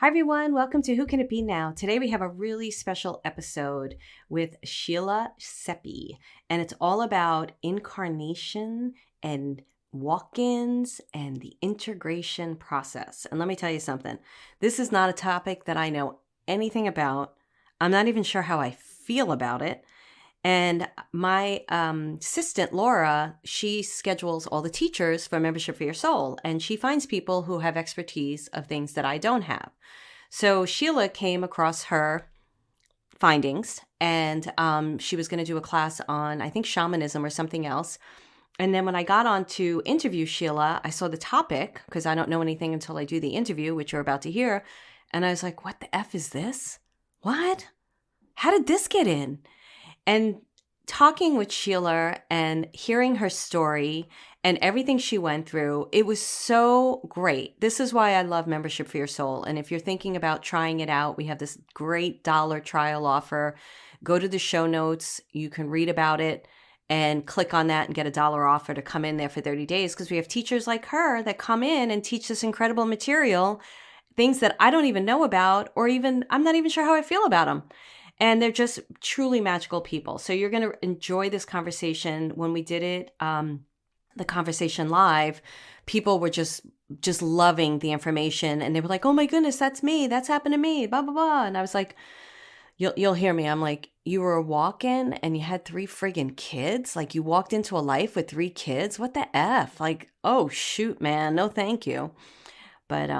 Hi, everyone. Welcome to Who Can It Be Now? Today we have a really special episode with Sheila Seppi, and it's all about incarnation and walk-ins and the integration process. And let me tell you something. This is not a topic that I know anything about. I'm not even sure how I feel about it. And my assistant, Laura, she schedules all the teachers for Membership for Your Soul, and she finds people who have expertise of things that I don't have. So Sheila came across her findings, and she was going to do a class on, I think, shamanism or something else. And then when I got on to interview Sheila, I saw the topic because I don't know anything until I do the interview, which you're about to hear. And I was like, what the F is this? What? How did this get in? And talking with Sheila and hearing her story and everything she went through, it was so great. This is why I love Membership for Your Soul. And if you're thinking about trying it out, we have this great $1 trial offer. Go to the show notes. You can read about it and click on that and get a $1 offer to come in there for 30 days because we have teachers like her that come in and teach this incredible material, things that I don't even know about, or even I'm not even sure how I feel about them. And they're just truly magical people. So you're going to enjoy this conversation. When we did it, the conversation live, people were just loving the information. And they were like, oh my goodness, that's me. That's happened to me, blah, blah, blah. And I was like, you'll hear me. I'm like, you were walking and you had 3 friggin' kids? Like you walked into a life with 3 kids? What the F? Like, oh shoot, man. No, thank you. But,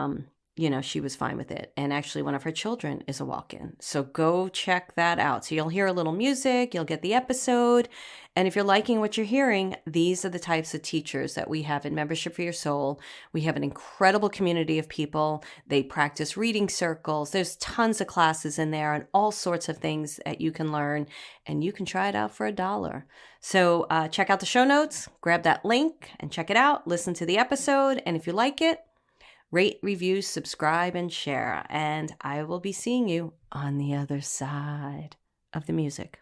she was fine with it. And actually, one of her children is a walk-in. So go check that out. So you'll hear a little music, you'll get the episode. And if you're liking what you're hearing, these are the types of teachers that we have in Membership for Your Soul. We have an incredible community of people. They practice reading circles. There's tons of classes in there and all sorts of things that you can learn. And you can try it out for $1. So check out the show notes, grab that link and check it out. Listen to the episode. And if you like it, rate, review, subscribe, and share. And I will be seeing you on the other side of the music.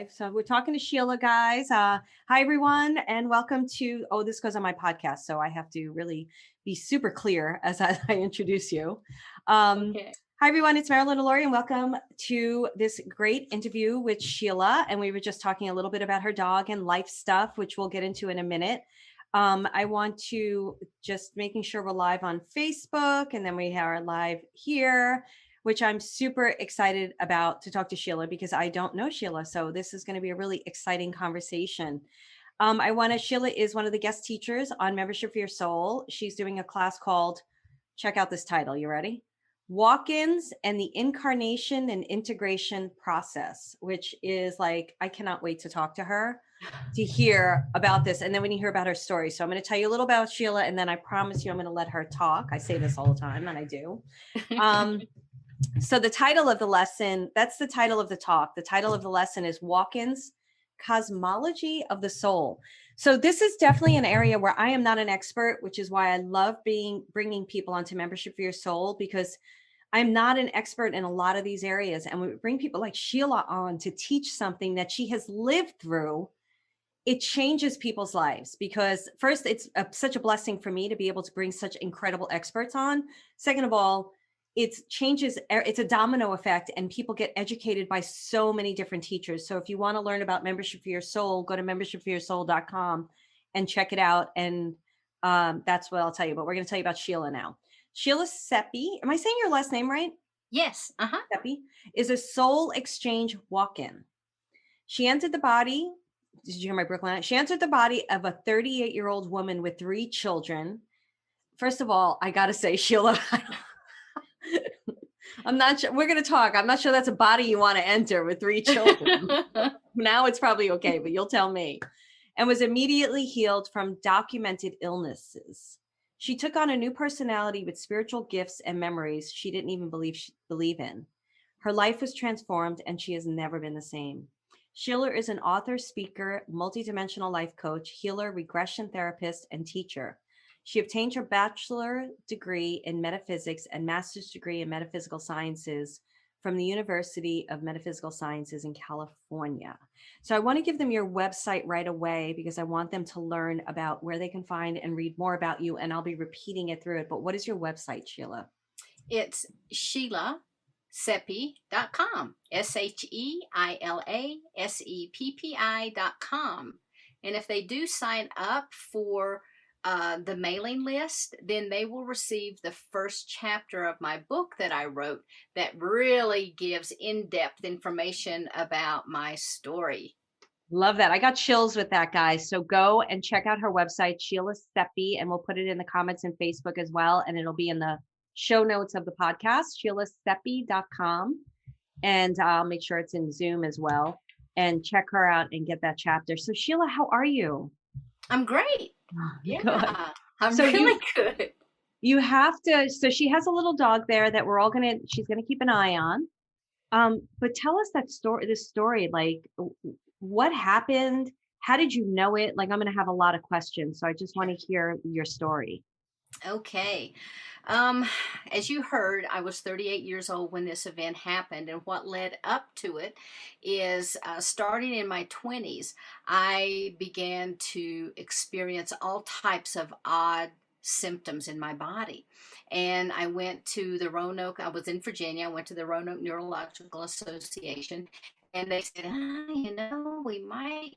So we're talking to Sheila, guys. Hi, everyone, and welcome to, this goes on my podcast, so I have to really be super clear as I introduce you. Okay. Hi, everyone. It's Marilyn, Alauria, and welcome to this great interview with Sheila. And we were just talking a little bit about her dog and life stuff, which we'll get into in a minute. I want to just making sure we're live on Facebook, and then we are live here, which I'm super excited about to talk to Sheila because I don't know Sheila. So this is going to be a really exciting conversation. Sheila is one of the guest teachers on Membership for Your Soul. She's doing a class called, check out this title. You ready? Walk-ins and the Incarnation and Integration Process, which is like, I cannot wait to talk to her to hear about this. And then when you hear about her story. So I'm going to tell you a little about Sheila, and then I promise you I'm going to let her talk. I say this all the time, and I do. So the title of the lesson, that's the title of the talk. The title of the lesson is Walk-ins, Cosmology of the Soul. So this is definitely an area where I am not an expert, which is why I love bringing people onto Membership for Your Soul, because I'm not an expert in a lot of these areas. And we bring people like Sheila on to teach something that she has lived through. It changes people's lives because first, it's such a blessing for me to be able to bring such incredible experts on. Second of all, it's a domino effect, and people get educated by so many different teachers. So if you want to learn about Membership for Your Soul, go to membershipforyoursoul.com and check it out. And that's what I'll tell you. But we're going to tell you about Sheila now. Sheila Seppi, am I saying your last name right? Yes. Seppi is a soul exchange walk-in. She entered the body. Did you hear my Brooklyn? She entered the body of a 38-year-old woman with 3 children. First of all, I got to say, Sheila, I'm not sure. We're going to talk. I'm not sure that's a body you want to enter with 3 children. Now it's probably okay, but you'll tell me. And was immediately healed from documented illnesses. She took on a new personality with spiritual gifts and memories she didn't even believe in. Her life was transformed, and she has never been the same. Sheila is an author, speaker, multidimensional life coach, healer, regression therapist, and teacher. She obtained her bachelor degree in metaphysics and master's degree in metaphysical sciences from the University of Metaphysical Sciences in California. So I want to give them your website right away because I want them to learn about where they can find and read more about you. And I'll be repeating it through it. But what is your website, Sheila? It's SheilaSeppi.com. SheilaSeppi.com. And if they do sign up for the mailing list, then they will receive the first chapter of my book that I wrote that really gives in-depth information about my story. Love that. I got chills with that, guys. So go and check out her website, Sheila Seppi, and we'll put it in the comments and Facebook as well. And it'll be in the show notes of the podcast, SheilaSeppi.com. And I'll make sure it's in Zoom as well. And check her out and get that chapter. So Sheila, how are you? I'm great. Good. Yeah, I'm So really good. You have to, so she has a little dog there that she's gonna keep an eye on. But tell us this story, like what happened? How did you know it? Like, I'm gonna have a lot of questions, so I just want to hear your story. Okay. As you heard, I was 38 years old when this event happened, and what led up to it is starting in my 20s, I began to experience all types of odd symptoms in my body. And I went to the Roanoke, I was in Virginia, I went to the Roanoke Neurological Association. And they said, you might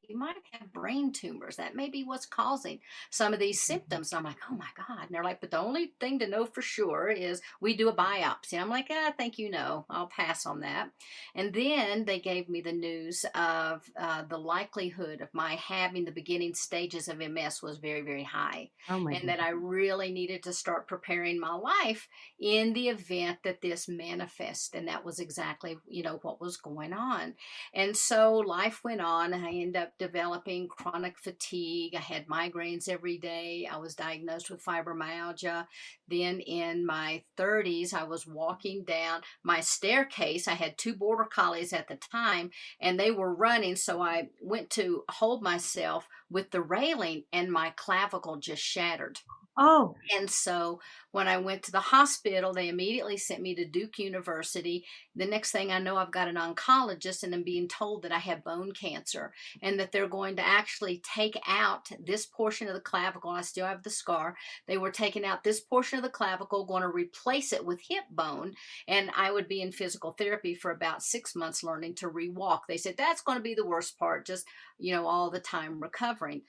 have brain tumors. That may be what's causing some of these symptoms. And I'm like, oh my God. And they're like, but the only thing to know for sure is we do a biopsy. I'm like, I think I'll pass on that. And then they gave me the news of the likelihood of my having the beginning stages of MS was very, very high. Oh my And God. that I really needed to start preparing my life in the event that this manifests. And that was exactly, what was going on. And so life went on. I ended up developing chronic fatigue. I had migraines every day. I was diagnosed with fibromyalgia. Then in my 30s, I was walking down my staircase. I had two border collies at the time, and they were running. So I went to hold myself with the railing, and my clavicle just shattered. Oh, And so when I went to the hospital, they immediately sent me to Duke University. The next thing I know, I've got an oncologist, and I'm being told that I have bone cancer and that they're going to actually take out this portion of the clavicle. I still have the scar. They were taking out this portion of the clavicle, going to replace it with hip bone. And I would be in physical therapy for about 6 months learning to rewalk. They said that's going to be the worst part, just, all the time recovering.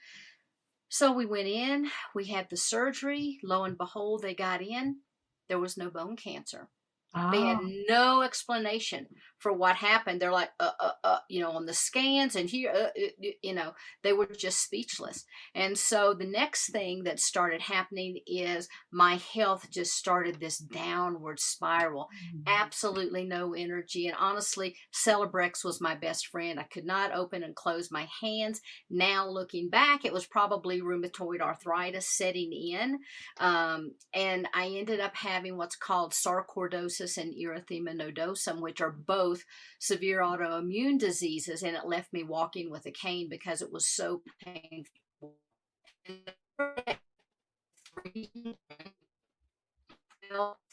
So we went in, we had the surgery. Lo and behold, they got in. There was no bone cancer. They had oh, no explanation for what happened. They're like, on the scans and here, they were just speechless. And so the next thing that started happening is my health just started this downward spiral. Absolutely no energy. And honestly, Celebrex was my best friend. I could not open and close my hands. Now looking back, it was probably rheumatoid arthritis setting in. And I ended up having what's called sarcoidosis and erythema nodosum, which are both severe autoimmune diseases, and it left me walking with a cane because it was so painful.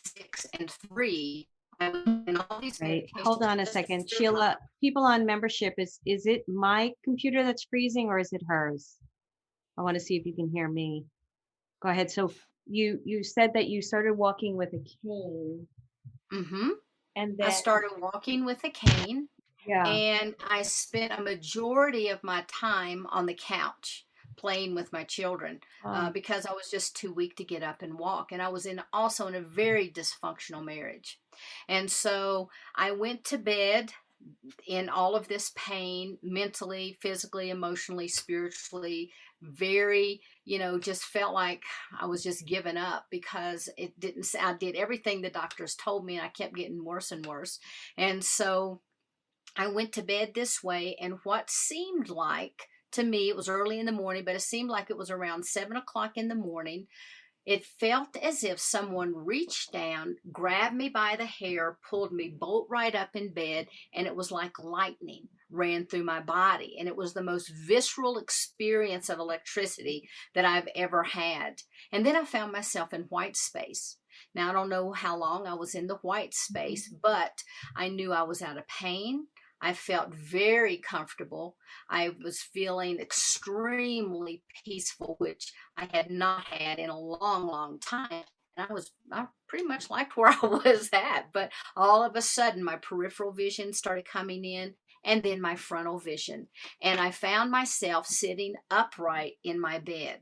6 and 3, I was in all these right. Hold medications on a just to second. survive. Sheila, people on membership, is it my computer that's freezing or is it hers? I want to see if you can hear me. Go ahead. So you said that you started walking with a cane Mm-hmm. and I then started walking with a cane, yeah. and I spent a majority of my time on the couch playing with my children Oh, because I was just too weak to get up and walk. And I was also in a very dysfunctional marriage. And so I went to bed in all of this pain, mentally, physically, emotionally, spiritually, very, just felt like I was just giving up because I did everything the doctors told me, and I kept getting worse and worse. And so I went to bed this way, and what seemed like to me, it was early in the morning, but it seemed like it was around 7 o'clock in the morning. It felt as if someone reached down, grabbed me by the hair, pulled me bolt right up in bed, and it was like lightning ran through my body. And it was the most visceral experience of electricity that I've ever had. And then I found myself in white space. Now, I don't know how long I was in the white space, but I knew I was out of pain. I felt very comfortable. I was feeling extremely peaceful, which I had not had in a long, long time. And I pretty much liked where I was at. But all of a sudden, my peripheral vision started coming in, and then my frontal vision. And I found myself sitting upright in my bed.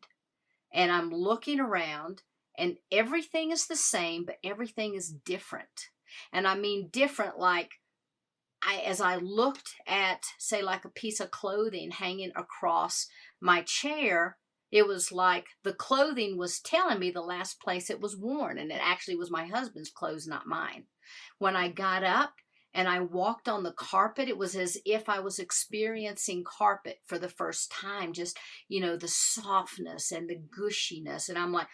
And I'm looking around, and everything is the same, but everything is different. And I mean different, like as I looked at, say, like a piece of clothing hanging across my chair, it was like the clothing was telling me the last place it was worn, and it actually was my husband's clothes, not mine. When I got up and I walked on the carpet, it was as if I was experiencing carpet for the first time, just, the softness and the gushiness. And I'm like,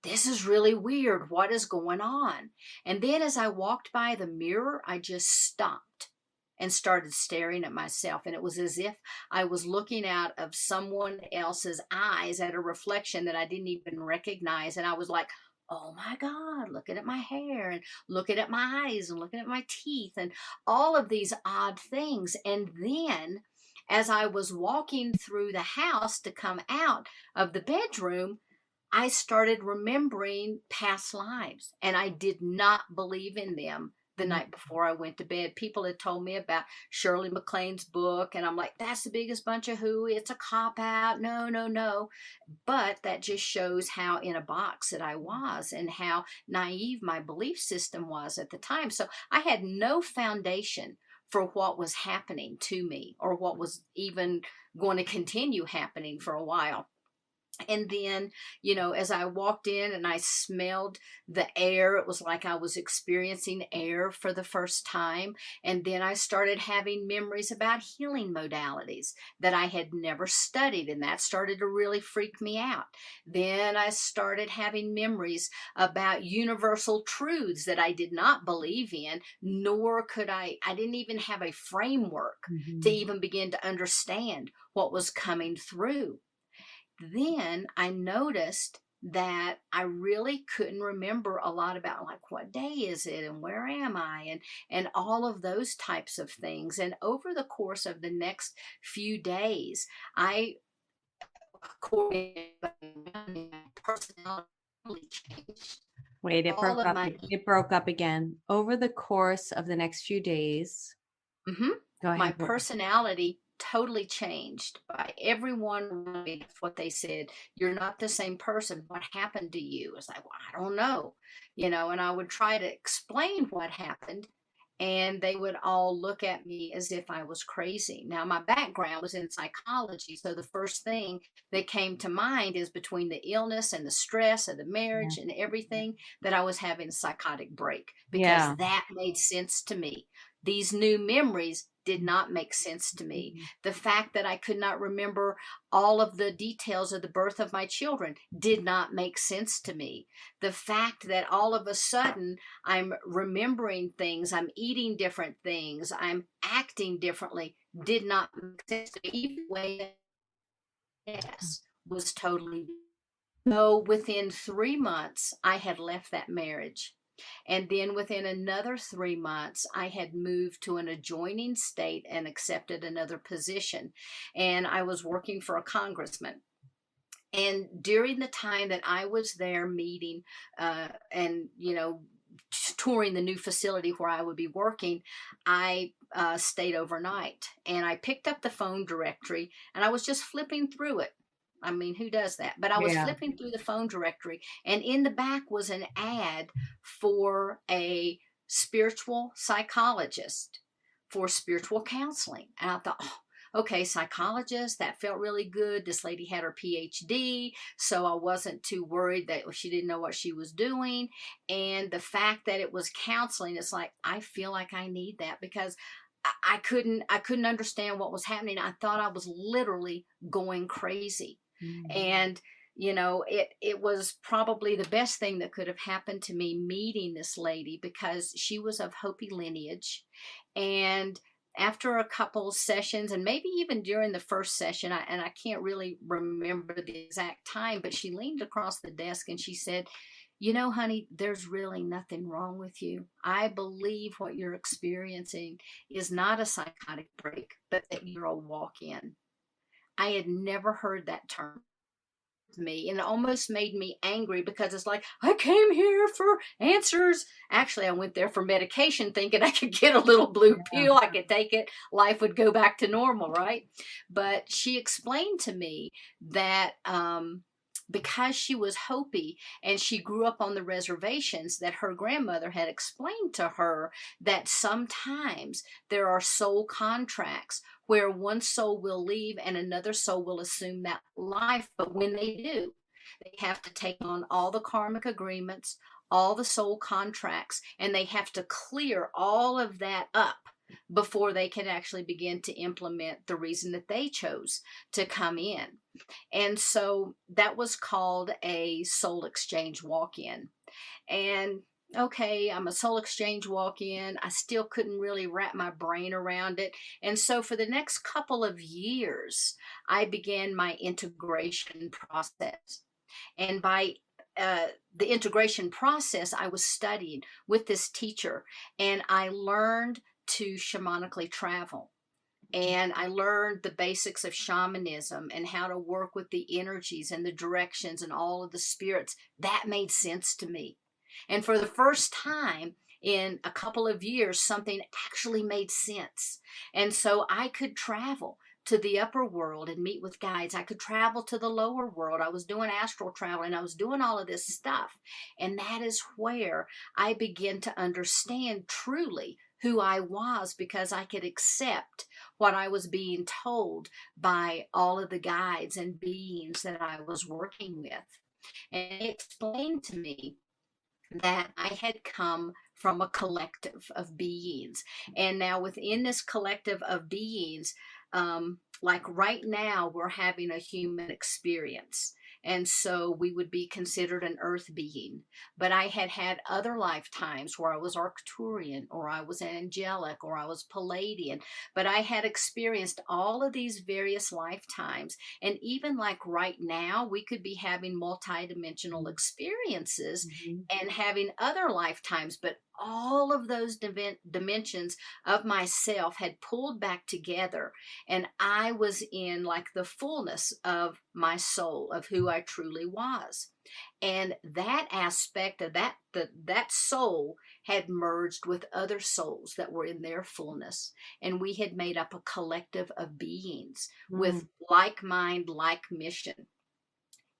this is really weird. What is going on? And then as I walked by the mirror, I just stopped and started staring at myself. And it was as if I was looking out of someone else's eyes at a reflection that I didn't even recognize. And I was like, oh my God, looking at my hair and looking at my eyes and looking at my teeth and all of these odd things. And then as I was walking through the house to come out of the bedroom, I started remembering past lives, and I did not believe in them the night before I went to bed. People had told me about Shirley MacLaine's book, and I'm like, that's the biggest bunch of hooey. It's a cop out. No, no, no. But that just shows how in a box that I was and how naive my belief system was at the time. So I had no foundation for what was happening to me or what was even going to continue happening for a while. And then, as I walked in and I smelled the air, it was like I was experiencing air for the first time. And then I started having memories about healing modalities that I had never studied. And that started to really freak me out. Then I started having memories about universal truths that I did not believe in, nor could I didn't even have a framework to even begin to understand what was coming through. Then I noticed that I really couldn't remember a lot about, like, what day is it and where am I, and all of those types of things. And over the course of the next few days, I personality changed. Wait, it All broke of up. my It broke up again. Over the course of the next few days. mm-hmm, Go my ahead. personality totally changed by everyone around me. That's what they said. You're not the same person. What happened to you? It's like, well, I don't know, and I would try to explain what happened, and they would all look at me as if I was crazy. Now, my background was in psychology, so the first thing that came to mind is between the illness and the stress of the Yeah. marriage and everything, that I was having a psychotic break, because Yeah. that made sense to me. These new memories did not make sense to me. The fact that I could not remember all of the details of the birth of my children did not make sense to me. The fact that all of a sudden I'm remembering things, I'm eating different things, I'm acting differently, did not make sense to me. Even the way yes was totally. So within 3 months, I had left that marriage. And then within another 3 months, I had moved to an adjoining state and accepted another position. And I was working for a congressman. And during the time that I was there meeting and, touring the new facility where I would be working, I stayed overnight. And I picked up the phone directory and I was just flipping through it. I mean, who does that? But I was Yeah. flipping through the phone directory, and in the back was an ad for a spiritual psychologist for spiritual counseling. And I thought, oh, okay, psychologist, that felt really good. This lady had her PhD, so I wasn't too worried that she didn't know what she was doing. And the fact that it was counseling, it's like, I feel like I need that, because I couldn't understand what was happening. I thought I was literally going crazy. And it was probably the best thing that could have happened to me meeting this lady, because she was of Hopi lineage. And after a couple sessions, and maybe even during the first session, I can't really remember the exact time, but she leaned across the desk and she said, you know, honey, there's really nothing wrong with you. I believe what you're experiencing is not a psychotic break, but that you're a walk in. I had never heard that term to me, and it almost made me angry because it's like, I came here for answers. Actually, I went there for medication thinking I could get a little blue Yeah. pill, I could take it, life would go back to normal, right? But she explained to me that because she was Hopi and she grew up on the reservations, that her grandmother had explained to her that sometimes there are soul contracts where one soul will leave and another soul will assume that life. But when they do, they have to take on all the karmic agreements, all the soul contracts, and they have to clear all of that up before they can actually begin to implement the reason that they chose to come in. And so that was called a soul exchange walk in. And okay, I'm a soul exchange walk in. I still couldn't really wrap my brain around it. And so for the next couple of years, I began my integration process. And by the integration process, I was studying with this teacher and I learned to shamanically travel. And I learned the basics of shamanism and how to work with the energies and the directions and all of the spirits. That made sense to me. And for the first time in a couple of years, something actually made sense. And so I could travel to the upper world and meet with guides. I could travel to the lower world. I was doing astral travel and I was doing all of this stuff. And that is where I began to understand truly who I was, because I could accept what I was being told by all of the guides and beings that I was working with. And it explained to me that I had come from a collective of beings. And now within this collective of beings, like right now, we're having a human experience. And so we would be considered an earth being. But I had had other lifetimes where I was Arcturian, or I was angelic, or I was Palladian. But I had experienced all of these various lifetimes. And even like right now, we could be having multidimensional experiences Mhm. and having other lifetimes, but all of those dimensions of myself had pulled back together, and I was in like the fullness of my soul, of who I truly was. And that aspect of that soul had merged with other souls that were in their fullness, and we had made up a collective of beings with Mm. like mind, like mission.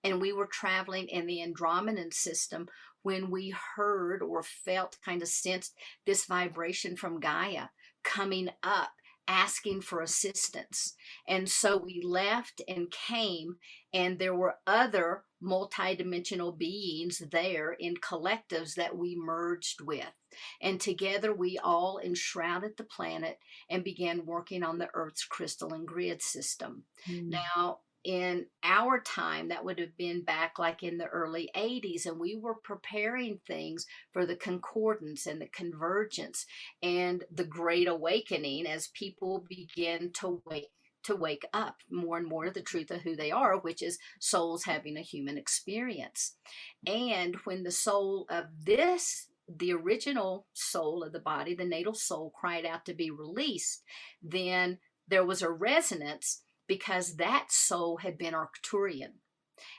And we were traveling in the Andromedan system when we heard or felt, kind of sensed this vibration from Gaia coming up, asking for assistance. And so we left and came, and there were other multidimensional beings there in collectives that we merged with. And together we all enshrouded the planet and began working on the Earth's crystalline grid system. Mm. Now, in our time, that would have been back like in the early 80s, and we were preparing things for the concordance and the convergence and the great awakening as people begin to wake up more and more to the truth of who they are, which is souls having a human experience. And when the soul of this, the original soul of the body, the natal soul, cried out to be released, then there was a resonance, because that soul had been Arcturian,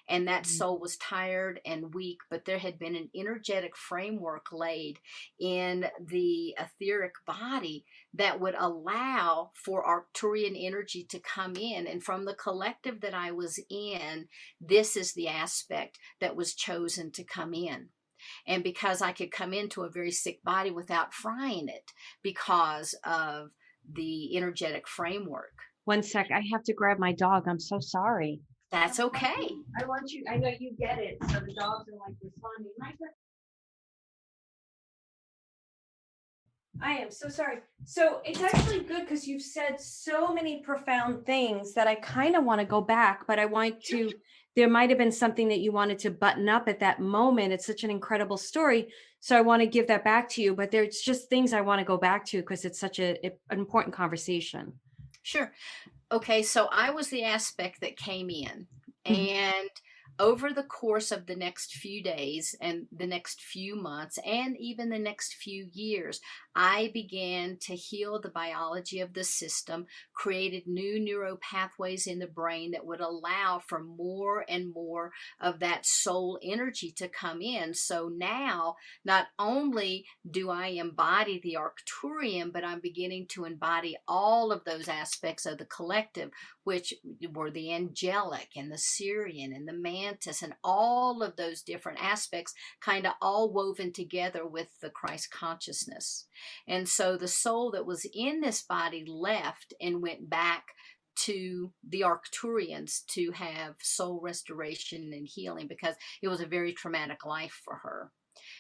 and that Mm. soul was tired and weak, but there had been an energetic framework laid in the etheric body that would allow for Arcturian energy to come in. And from the collective that I was in, this is the aspect that was chosen to come in. And because I could come into a very sick body without frying it because of the energetic framework. One sec, I have to grab my dog. I'm so sorry. That's okay. I want you, I know you get it. So the dogs are like responding. I am so sorry. So it's actually good because you've said so many profound things that I kind of want to go back, but I want to, there might have been something that you wanted to button up at that moment. It's such an incredible story. So I want to give that back to you, but there's just things I want to go back to because it's such an important conversation. Sure. Okay, so I was the aspect that came in, Mhm. and over the course of the next few days and the next few months and even the next few years, I began to heal the biology of the system, created new neural pathways in the brain that would allow for more and more of that soul energy to come in. So now, not only do I embody the Arcturian, but I'm beginning to embody all of those aspects of the collective, which were the angelic and the Syrian and the mantis and all of those different aspects kind of all woven together with the Christ consciousness. And so the soul that was in this body left and went back to the Arcturians to have soul restoration and healing because it was a very traumatic life for her.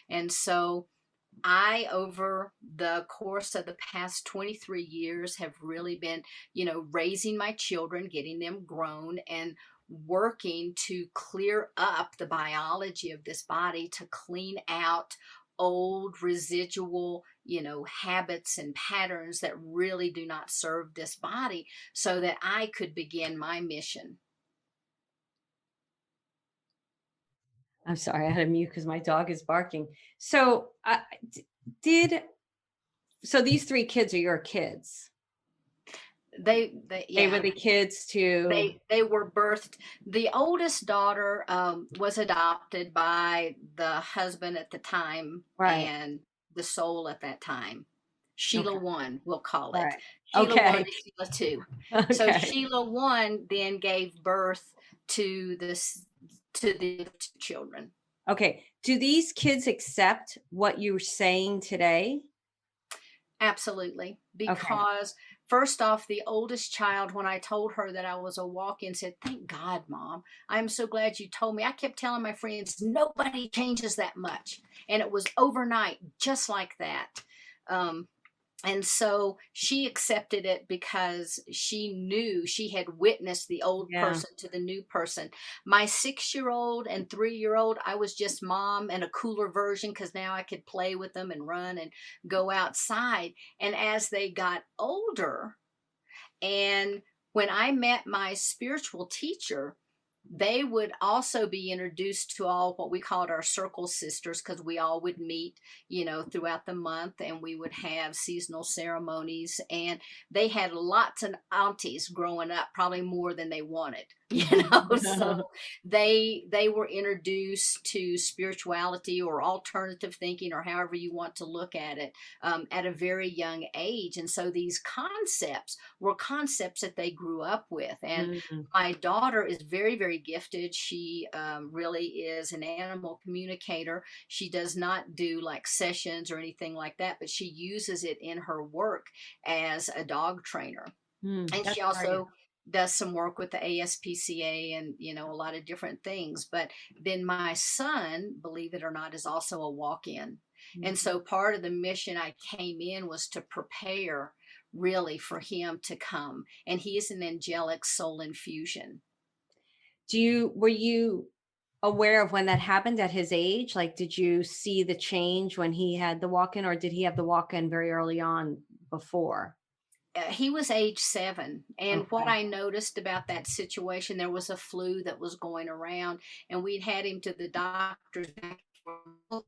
And so I, over the course of the past 23 years, have really been, raising my children, getting them grown, and working to clear up the biology of this body to clean out old residual, habits and patterns that really do not serve this body so that I could begin my mission. I'm sorry, I had to mute because my dog is barking. So, did so these three kids are your kids? They They were yeah. the kids to. They were birthed. The oldest daughter was adopted by the husband at the time Right. and the soul at that time. Sheila Okay. 1, we'll call All it. right. Sheila 1 Okay. and Sheila 2. So Okay. Sheila 1 then gave birth to the two children. Okay. Do these kids accept what you're saying today? Absolutely. Okay. Because first off, the oldest child, when I told her that I was a walk-in, said, "Thank God, Mom. I'm so glad you told me." I kept telling my friends, nobody changes that much. And it was overnight, just like that. Um, and so she accepted it because she knew she had witnessed the old Yeah. person to the new person. My 6-year-old and 3-year-old, I was just mom and a cooler version because now I could play with them and run and go outside. And as they got older, and when I met my spiritual teacher, they would also be introduced to all what we called our circle sisters because we all would meet, throughout the month and we would have seasonal ceremonies. And they had lots of aunties growing up, probably more than they wanted, So they were introduced to spirituality or alternative thinking or however you want to look at it at a very young age. And so these concepts were concepts that they grew up with. And Mhm. my daughter is very, very gifted. She really is an animal communicator. She does not do like sessions or anything like that, but she uses it in her work as a dog trainer. And she That's great. also does some work with the ASPCA and, a lot of different things. But then my son, believe it or not, is also a walk in. And Mhm. so part of the mission I came in was to prepare really for him to come. And he is an angelic soul infusion. Were you aware of when that happened at his age? Like, did you see the change when he had the walk-in, or did he have the walk-in very early on before? He was age 7, and what Okay. I noticed about that situation, there was a flu that was going around, and we'd had him to the doctors back times, Oh,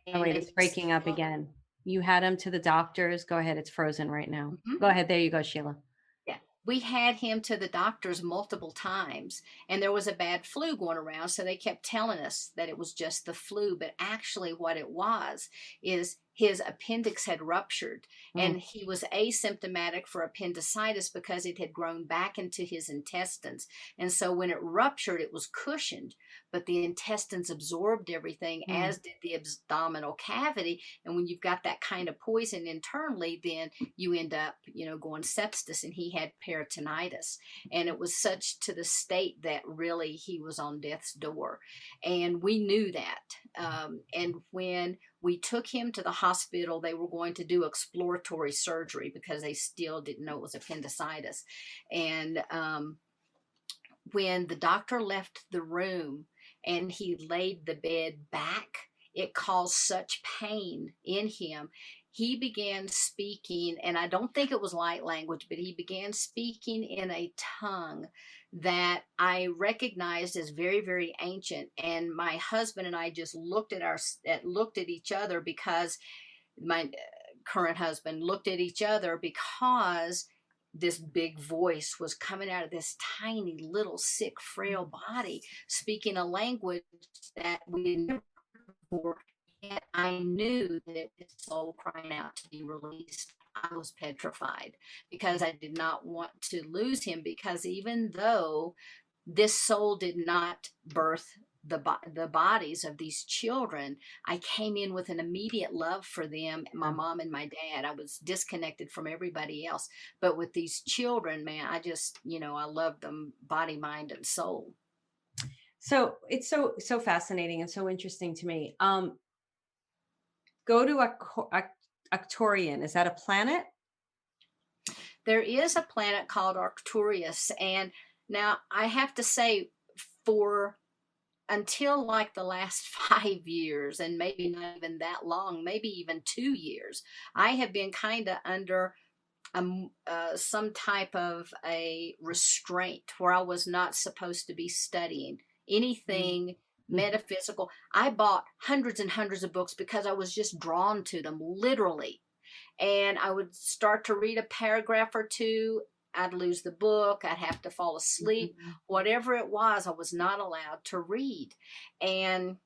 and wait, they it's breaking up still. again. You had him to the doctors. Go ahead. It's frozen right now. Mhm. Go ahead. There you go, Sheila. Yeah. We had him to the doctors multiple times, and there was a bad flu going around. So they kept telling us that it was just the flu. But actually, what it was is his appendix had ruptured, Mm, and he was asymptomatic for appendicitis because it had grown back into his intestines. And so when it ruptured, it was cushioned, but the intestines absorbed everything, mm. as did the abdominal cavity. And when you've got that kind of poison internally, then you end up, going sepsis, and he had peritonitis. And it was such to the state that really he was on death's door. And we knew that. And when we took him to the hospital, they were going to do exploratory surgery because they still didn't know it was appendicitis. And when the doctor left the room and he laid the bed back, it caused such pain in him. he began speaking, and I don't think it was light language, but he began speaking in a tongue that I recognized as very, very ancient. And my husband and I just looked at each other, because my current husband looked at each other, because this big voice was coming out of this tiny little sick frail body, speaking a language that we had never heard before. And I knew that it was soul crying out to be released. I was petrified, because I did not want to lose him, because even though this soul did not birth the bodies of these children, I came in with an immediate love for them, my mom and my dad. I was disconnected from everybody else. But with these children, man, I just, I love them body, mind, and soul. So it's so fascinating and so interesting to me. Go to Arcturian. Is that a planet? There is a planet called Arcturus. And now I have to say, for until like the last 5 years, and maybe not even that long, maybe even 2 years, I have been kind of under some type of a restraint, where I was not supposed to be studying anything metaphysical. I bought hundreds and hundreds of books because I was just drawn to them, literally. And I would start to read a paragraph or two. I'd lose the book. I'd have to fall asleep. Whatever it was, I was not allowed to read. And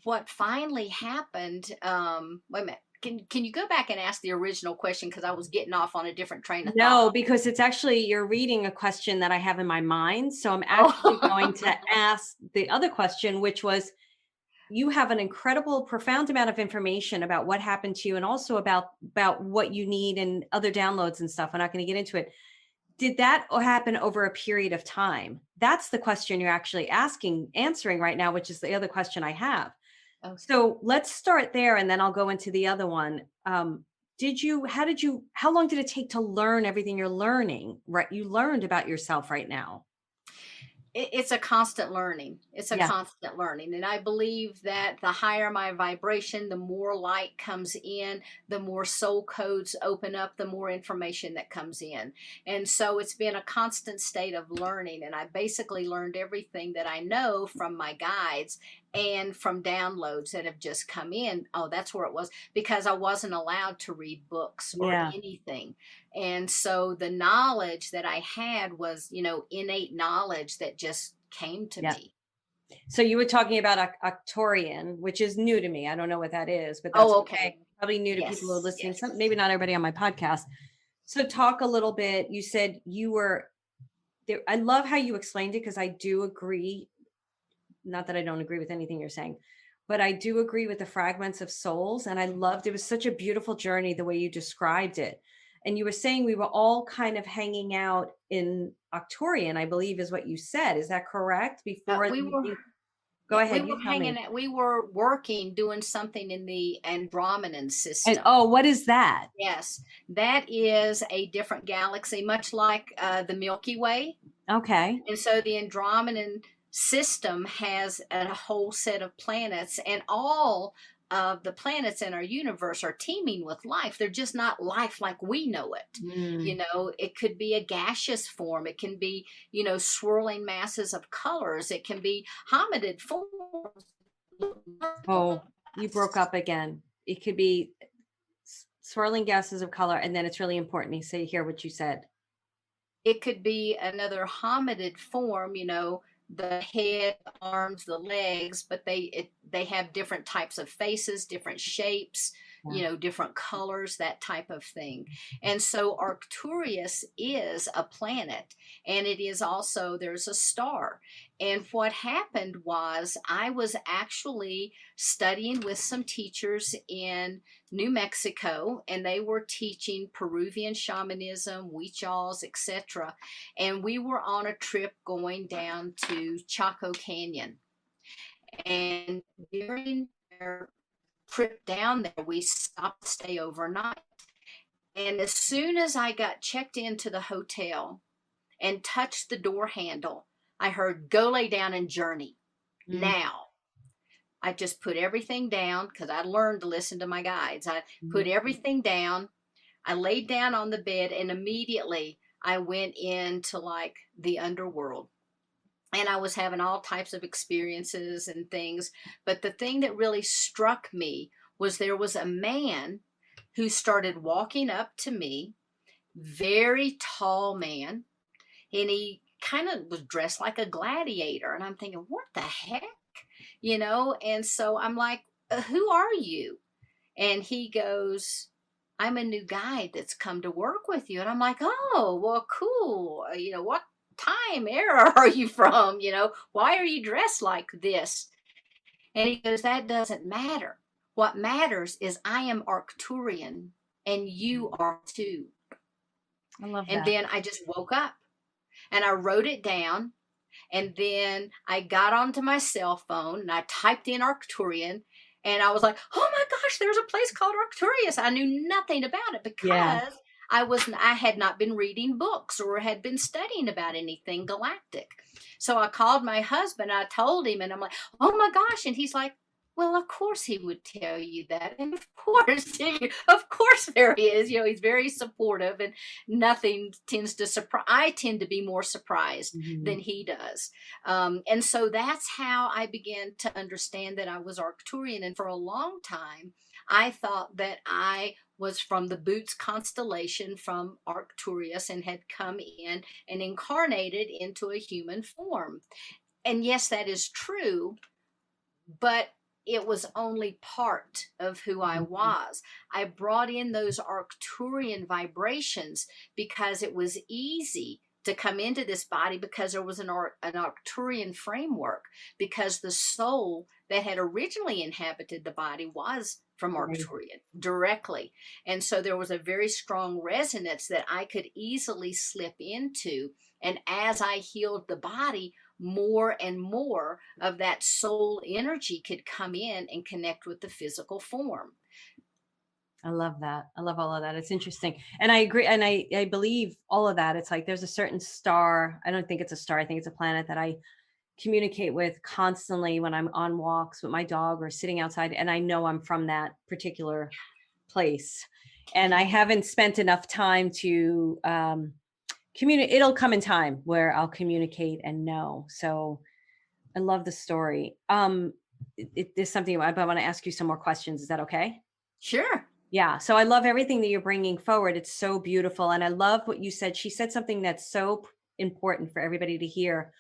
what finally happened, wait a minute. Can you go back and ask the original question? Because I was getting off on a different train of thought. No, because it's actually, you're reading a question that I have in my mind. So I'm actually going to ask the other question, which was, you have an incredible, profound amount of information about what happened to you, and also about what you need and other downloads and stuff. I'm not going to get into it. Did that happen over a period of time? That's the question you're actually answering right now, which is the other question I have. Okay. So let's start there, and then I'll go into the other one. How long did it take to learn everything you're learning, right? You learned about yourself right now. It's a constant learning. It's a constant learning. And I believe that the higher my vibration, the more light comes in, the more soul codes open up, the more information that comes in. And so it's been a constant state of learning. And I basically learned everything that I know from my guides and from downloads that have just come in. Oh, that's where it was, because I wasn't allowed to read books or anything. And so the knowledge that I had was, innate knowledge that just came to me. So you were talking about Arcturian, which is new to me. I don't know what that is, but that's okay. Probably new to people who are listening. Maybe not everybody on my podcast. So talk a little bit. You said you were there. I love how you explained it, because I do agree. Not that I don't agree with anything you're saying, but I do agree with the fragments of souls. And I loved, it was such a beautiful journey, the way you described it. And you were saying we were all kind of hanging out in Arcturian, I believe is what you said. Is that correct? Before go ahead. We were working, doing something in the Andromedan system. And, what is that? Yes, that is a different galaxy, much like the Milky Way. Okay. And so the Andromedan system has a whole set of planets, and all of the planets in our universe are teeming with life. They're just not life like we know it. It could be a gaseous form. It can be, swirling masses of colors. It can be hominid forms. Oh, you broke up again. It could be swirling gases of color. And then it's really important to hear what you said. It could be another hominid form, the head, the arms, the legs, but they have different types of faces, different shapes, different colors, that type of thing. And so Arcturus is a planet, and it is also, there's a star. And what happened was, I was actually studying with some teachers in New Mexico, and they were teaching Peruvian shamanism, Huichols, etc. And we were on a trip going down to Chaco Canyon. And during our trip down there, we stopped to stay overnight. And as soon as I got checked into the hotel and touched the door handle, I heard, "Go lay down and journey now." I just put everything down because I learned to listen to my guides. I put Mhm. everything down. I laid down on the bed, and immediately I went into like the underworld. And I was having all types of experiences and things. But the thing that really struck me was there was a man who started walking up to me, very tall man, and he kind of was dressed like a gladiator. And I'm thinking, what the heck? And so I'm like, who are you? And he goes, I'm a new guide that's come to work with you. And I'm like, oh, well, cool. What time era are you from? Why are you dressed like this? And he goes, that doesn't matter. What matters is I am Arcturian and you are too. I love And that. then I just woke up and I wrote it down. And then I got onto my cell phone and I typed in Arcturian, and I was like, oh my gosh, there's a place called Arcturus. I knew nothing about it Yeah. because I had not been reading books or had been studying about anything galactic. So I called my husband, I told him, and I'm like, oh my gosh. And he's like, well, of course he would tell you that. And of course there he is. He's very supportive, and nothing tends to surprise. I tend to be more surprised Mhm. than he does. And so that's how I began to understand that I was Arcturian. And for a long time, I thought that I was from the Boots constellation from Arcturus and had come in and incarnated into a human form. And yes, that is true, but it was only part of who I Mhm. was. I brought in those Arcturian vibrations because it was easy to come into this body because there was an Arcturian framework, because the soul that had originally inhabited the body was from Right. Arcturian directly. And so there was a very strong resonance that I could easily slip into. And as I healed the body, more and more of that soul energy could come in and connect with the physical form. I love that. I love all of that. It's interesting. And I agree. And I believe all of that. It's like there's a certain star. I don't think it's a star. I think it's a planet that I communicate with constantly when I'm on walks with my dog or sitting outside. And I know I'm from that particular place. And I Yeah. haven't spent enough time to communicate. It'll come in time where I'll communicate and know. So I love the story. There's something I want to ask you some more questions. Is that okay? Sure. Yeah. So I love everything that you're bringing forward. It's so beautiful. And I love what you said. She said something that's so important for everybody to hear,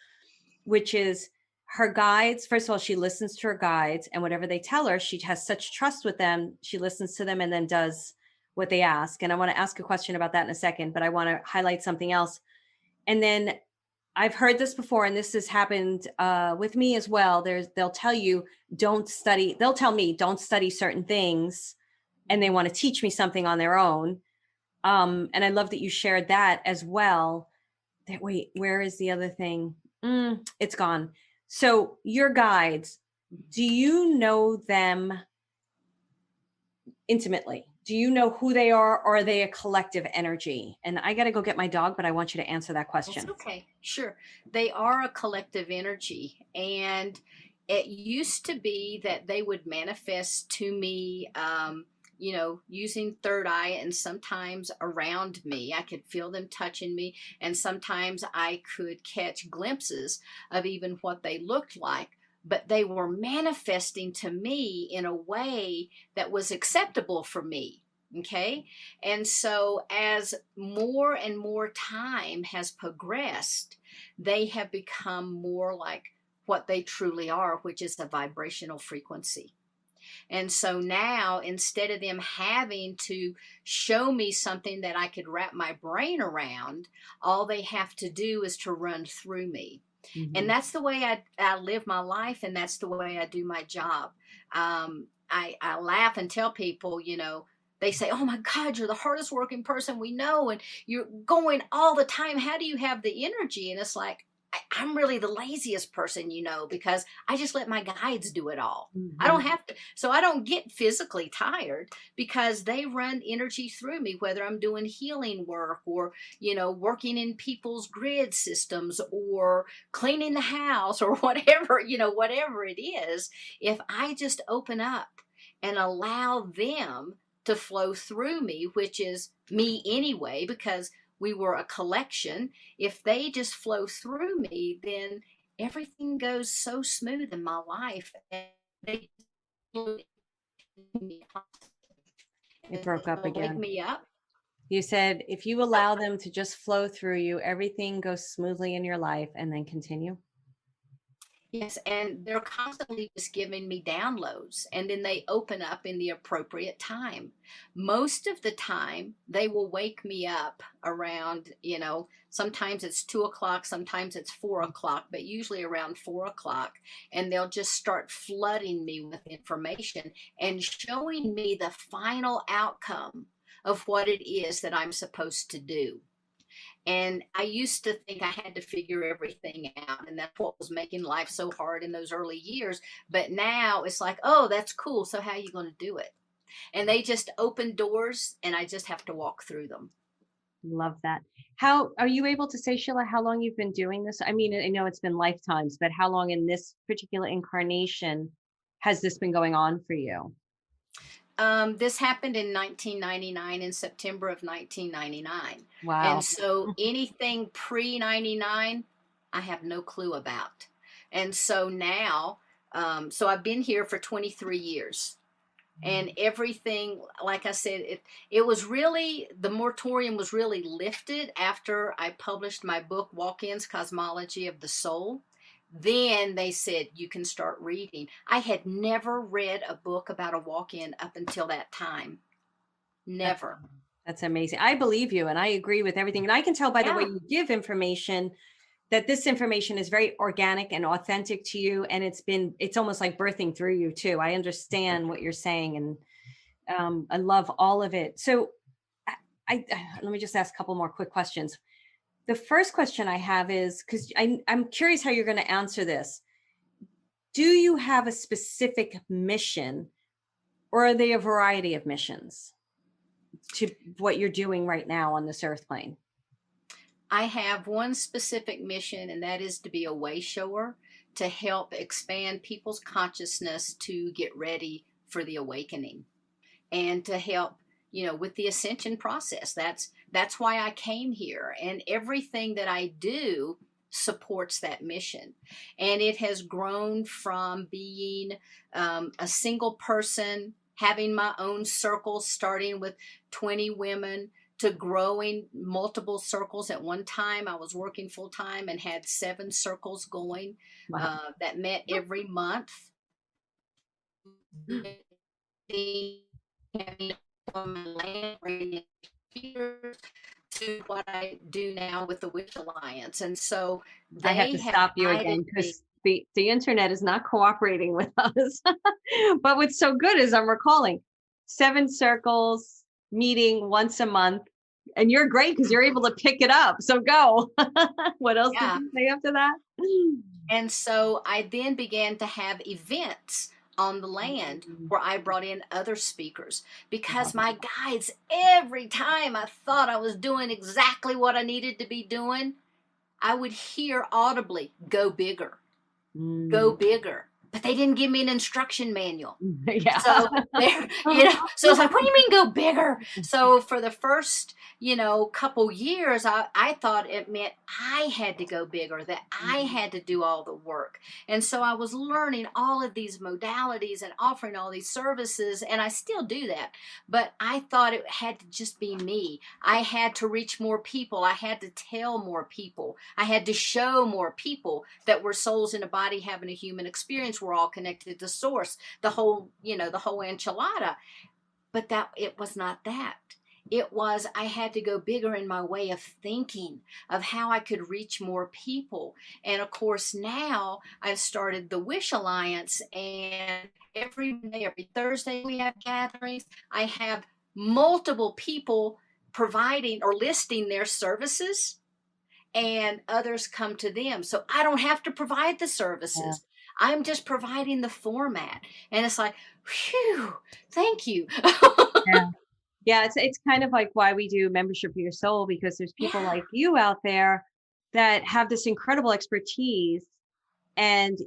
which is her guides. First of all, she listens to her guides, and whatever they tell her, she has such trust with them. She listens to them and then does what they ask. And I want to ask a question about that in a second, but I want to highlight something else. And then I've heard this before, and this has happened with me as well. They'll tell you don't study. They'll tell me don't study certain things, and they want to teach me something on their own. And I love that you shared that as well. That wait, where is the other thing? It's gone. So your guides, do you know them intimately? Do you know who they are, or are they a collective energy? And I got to go get my dog, but I want you to answer that That's question. okay. Sure. They are a collective energy. And it used to be that they would manifest to me, using third eye, and sometimes around me. I could feel them touching me. And sometimes I could catch glimpses of even what they looked like. But they were manifesting to me in a way that was acceptable for me. Okay. And so, as more and more time has progressed, they have become more like what they truly are, which is a vibrational frequency. And so now, instead of them having to show me something that I could wrap my brain around, all they have to do is to run through me. And Mhm. that's the way I live my life, and that's the way I do my job. I laugh and tell people, they say, oh my God, you're the hardest working person we know, and you're going all the time. How do you have the energy? And it's like, I'm really the laziest person, because I just let my guides do it all. I Mhm. don't have to, so I don't get physically tired because they run energy through me, whether I'm doing healing work or, working in people's grid systems or cleaning the house or whatever, whatever it is. If I just open up and allow them to flow through me, which is me anyway, because we were a collection. If they just flow through me, then everything goes so smooth in my life. And they It broke up wake again. me up. You said if you Oh, allow them to just flow through you, everything goes smoothly in your life, and then continue. yes, and they're constantly just giving me downloads, and then they open up in the appropriate time. Most of the time, they will wake me up around, sometimes it's 2 o'clock, sometimes it's 4 o'clock, but usually around 4 o'clock, and they'll just start flooding me with information and showing me the final outcome of what it is that I'm supposed to do. And I used to think I had to figure everything out. And that's what was making life so hard in those early years. But now it's like, oh, that's cool. So how are you going to do it? And they just open doors and I just have to walk through them. Love that. How are you able to say, Sheila, how long you've been doing this? I mean, I know it's been lifetimes, but how long in this particular incarnation has this been going on for you? This happened in 1999, in September of 1999. And Wow. so anything pre 99, I have no clue about. And so now, so I've been here for 23 years. And everything, like I said, it was really, the moratorium was really lifted after I published my book, Walk-ins Cosmology of the Soul. Then they said you can start reading. I had never read a book about a walk-in up until that time. That's Never. that's amazing. I believe you, and I agree with everything. And I can tell by the way Yeah. you give information that this information is very organic and authentic to you, and it's almost like birthing through you too. I understand what you're saying, and I love all of it. So, let me just ask a couple more quick questions. The first question I have is because I'm curious how you're going to answer this. Do you have a specific mission, or are they a variety of missions to what you're doing right now on this earth plane? I have one specific mission, and that is to be a way shower to help expand people's consciousness to get ready for the awakening, and to help with the ascension process. That's why I came here, and everything that I do supports that mission. And it has grown from being a single person, having my own circles starting with 20 women, to growing multiple circles. At one time I was working full time and had 7 circles going, Wow. that met every month, having on my land, bringing computers, to what I do now with the Witch Alliance. And so I have they to have stop you guided again me. because the internet is not cooperating with us. But what's so good is I'm recalling 7 circles meeting once a month, and you're great because you're able to pick it up. So go. What else did Yeah. you say after that? And so I then began to have events on the land Mm, where I brought in other speakers, wow. because my guides, every time I thought I was doing exactly what I needed to be doing, I would hear audibly, go bigger, go Mm, bigger. But they didn't give me an instruction manual. yeah. So there, so it's like, what do you mean go bigger? So for the first, couple years, I thought it meant I had to go bigger, that I had to do all the work. And so I was learning all of these modalities and offering all these services, and I still do that. But I thought it had to just be me. I had to reach more people. I had to tell more people. I had to show more people that we're souls in a body having a human experience. We're all connected to source, the whole enchilada. But that, it was not that. It was, I had to go bigger in my way of thinking of how I could reach more people. And of course, now I've started the Wish Alliance, and every day, every Thursday, we have gatherings. I have multiple people providing or listing their services, and others come to them. So I don't have to provide the Yeah. services. I'm just providing the format. And it's like, whew, thank you. Yeah. Yeah, it's kind of like why we do membership for your soul, because there's people Yeah. like you out there that have this incredible expertise, and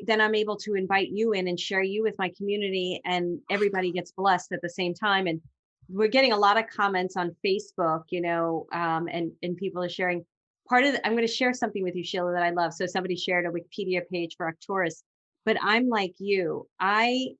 then I'm able to invite you in and share you with my community, and everybody gets blessed at the same time. And we're getting a lot of comments on Facebook, and people are sharing I'm going to share something with you, Sheila, that I love. So somebody shared a Wikipedia page for Arcturus, but I'm like you. I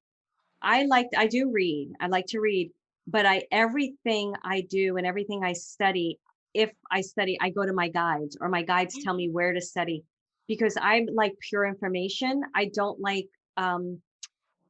do read. I like to read, but everything I do and everything I study, if I study, I go to my guides, or my guides tell me where to study, because I like pure information. I don't like um,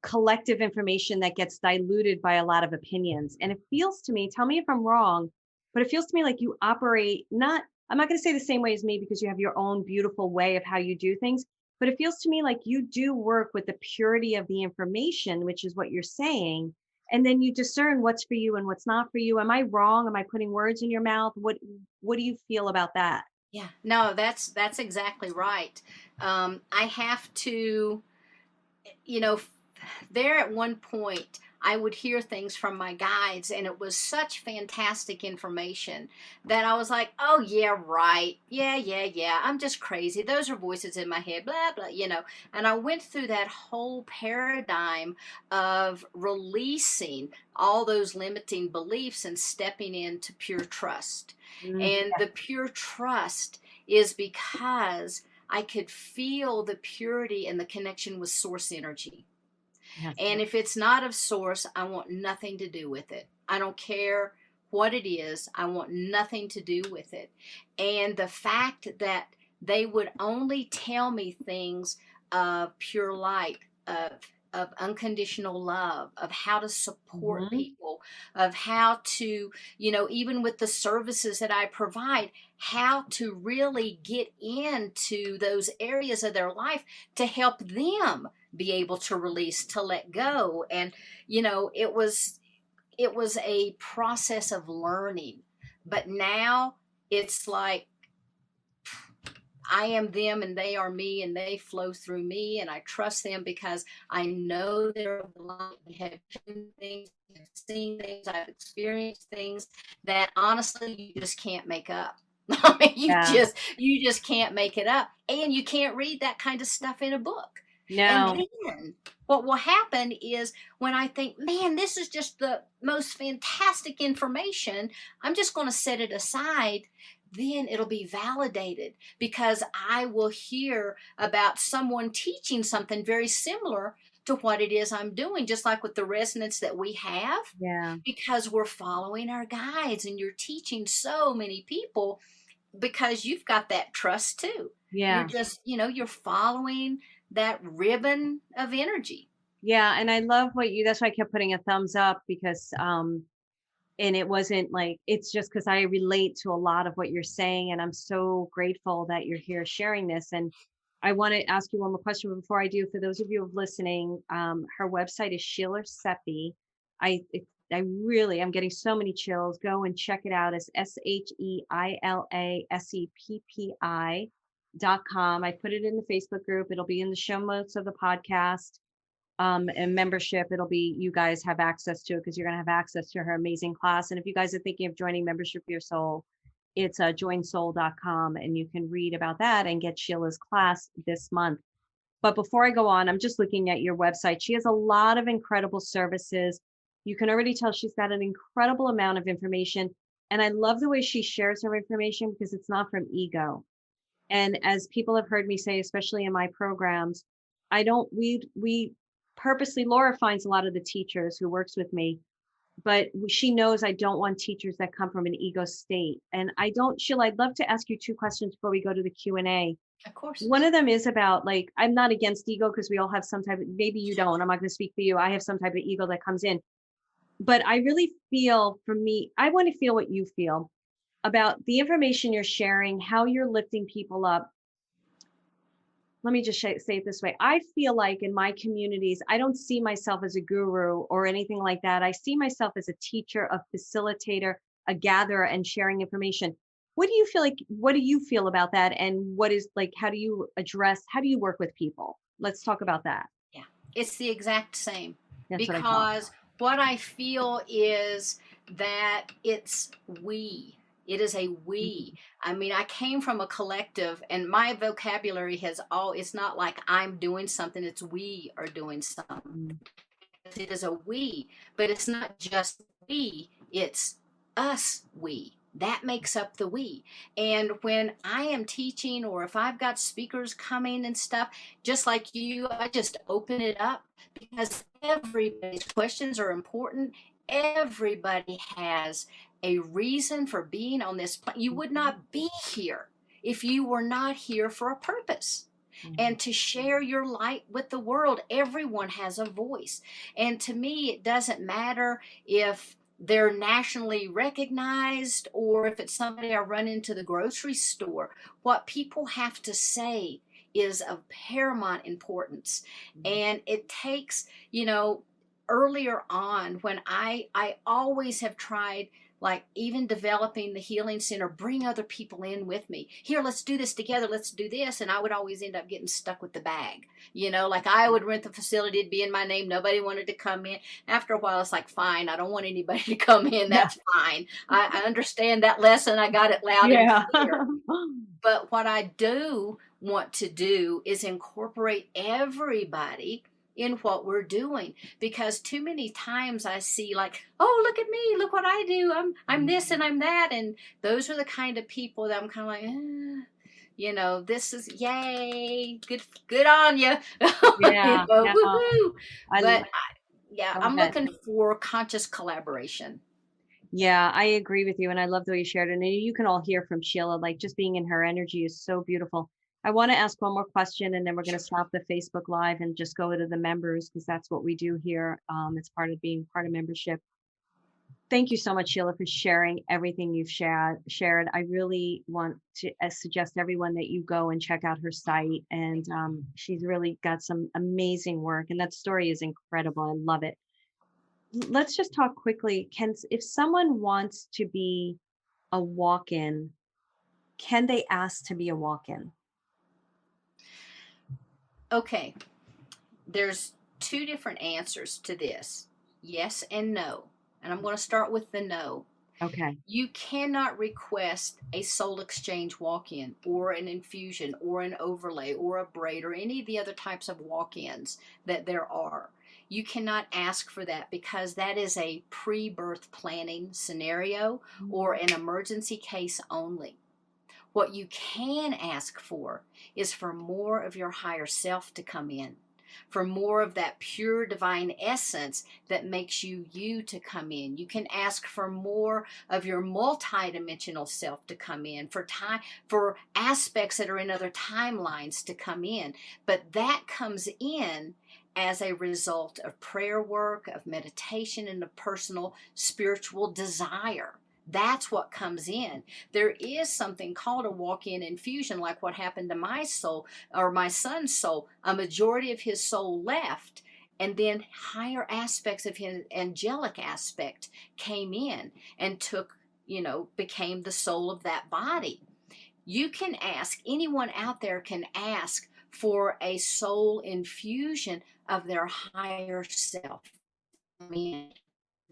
collective information that gets diluted by a lot of opinions. And it feels to me, tell me if I'm wrong, but it feels to me like you operate not, I'm not going to say the same way as me, because you have your own beautiful way of how you do things, but it feels to me like you do work with the purity of the information, which is what you're saying. And then you discern what's for you and what's not for you. Am I wrong? Am I putting words in your mouth? What do you feel about that? Yeah. No, that's exactly right. I have to, you know, there at one point, I would hear things from my guides, and it was such fantastic information that I was like, oh, yeah, right. Yeah, yeah, yeah. I'm just crazy. Those are voices in my head, blah, blah. And I went through that whole paradigm of releasing all those limiting beliefs and stepping into pure trust. Mm, And the pure trust is because I could feel the purity and the connection with source energy. yes. And if it's not of source, I want nothing to do with it. I don't care what it is, I want nothing to do with it. And the fact that they would only tell me things of pure light, of unconditional love, of how to support Mhm. people, of how to, even with the services that I provide, how to really get into those areas of their life to help them be able to release, to let go. And it was a process of learning, but now it's like I am them and they are me, and they flow through me, and I trust them because I know they're of the light. They have seen things, I've seen things, I've experienced things that honestly you just can't make up. I mean, you Yeah. just you just can't make it up, and you can't read that kind of stuff in a book. And No. then what will happen is when I think, man, this is just the most fantastic information, I'm just going to set it aside. Then it'll be validated because I will hear about someone teaching something very similar to what it is I'm doing, just like with the resonance that we have, Yeah. because we're following our guides and you're teaching so many people because you've got that trust too. You're Yeah. just, you're following that ribbon of energy. Yeah, and I love that's why I kept putting a thumbs up, because and it wasn't like, it's just because I relate to a lot of what you're saying, and I'm so grateful that you're here sharing this. And I want to ask you one more question, but before I do, for those of you listening, her website is Sheila Seppi. I really, I'm getting so many chills. Go and check it out. It's SHEILASEPPI.com. I put it in the Facebook group. It'll be in the show notes of the podcast, and membership. It'll be, you guys have access to it because you're going to have access to her amazing class. And if you guys are thinking of joining Membership for Your Soul, it's joinsoul.com, and you can read about that and get Sheila's class this month. But before I go on, I'm just looking at your website. She has a lot of incredible services. You can already tell she's got an incredible amount of information. And I love the way she shares her information, because it's not from ego. And as people have heard me say, especially in my programs, I don't, we purposely, Laura finds a lot of the teachers who works with me, but she knows I don't want teachers that come from an ego state. And I don't, Sheila, I'd love to ask you two questions before we go to the Q&A. Of course. One of them is about, like, I'm not against ego, because we all have some type of, maybe you don't, I'm not going to speak for you. I have some type of ego that comes in, but I really feel, for me, I want to feel what you feel about the information you're sharing, how you're lifting people up. Let me just say it this way. I feel like in my communities, I don't see myself as a guru or anything like that. I see myself as a teacher, a facilitator, a gatherer, and sharing information. What do you feel like, what do you feel about that? And what is like, how do you work with people? Let's talk about that. Yeah, it's the exact same, That's what I thought. because what I feel is that it is a we. Mhm. I mean, I came from a collective, and my vocabulary has all, it's not like I'm doing something, it's we are doing something. Mm. It is a we, but it's not just we, it's us, we. That makes up the we. And when I am teaching, or if I've got speakers coming and stuff, just like you, I just open it up, because everybody's questions are important. Everybody has a reason for being on this planet. You would Mhm. not be here if you were not here for a purpose, Mhm. and to share your light with the world. Everyone has a voice. And to me, it doesn't matter if they're nationally recognized or if it's somebody I run into the grocery store. What people have to say is of paramount importance. Mhm. And it takes, earlier on, when I always have tried, like, even developing the healing center, bring other people in with me. Here, let's do this together, let's do this. And I would always end up getting stuck with the bag. Like, I would rent the facility, it'd be in my name, nobody wanted to come in. After a while, it's like, fine, I don't want anybody to come in, Yeah. that's fine. I understand that lesson, I got it loud and Yeah. clear. But what I do want to do is incorporate everybody in what we're doing, because too many times I see, like, oh, look at me, look what I do, I'm this and I'm that. And those are the kind of people that I'm kind of like, this is, yay, good on you. Yeah. No, Woohoo. I But yeah, love I'm it. looking for conscious collaboration. Yeah, I agree with you. And I love the way you shared it. And you can all hear from Sheila, like just being in her energy is so beautiful. I want to ask one more question and then we're going to stop the Facebook Live and just go to the members because that's what we do here. It's part of being part of membership. Thank you so much, Sheila, for sharing everything you've shared. I really want to suggest everyone that you go and check out her site. And she's really got some amazing work. And that story is incredible. I love it. Let's just talk quickly. If someone wants to be a walk-in, can they ask to be a walk-in? Okay, there's two different answers to this, yes and no. And I'm going to start with the no. Okay. You cannot request a soul exchange walk in, or an infusion, or an overlay, or a braid, or any of the other types of walk ins that there are. You cannot ask for that, because that is a pre birth planning scenario or Mhm. an emergency case only. What you can ask for is for more of your higher self to come in, for more of that pure divine essence that makes you you to come in. You can ask for more of your multidimensional self to come in, for aspects that are in other timelines to come in. But that comes in as a result of prayer work, of meditation, and of personal spiritual desire. That's what comes in. There is something called a walk-in infusion, like what happened to my soul, or my son's soul. A majority of his soul left, and then higher aspects of his angelic aspect came in and became the soul of that body. You can ask, anyone out there can ask for a soul infusion of their higher self. I mean,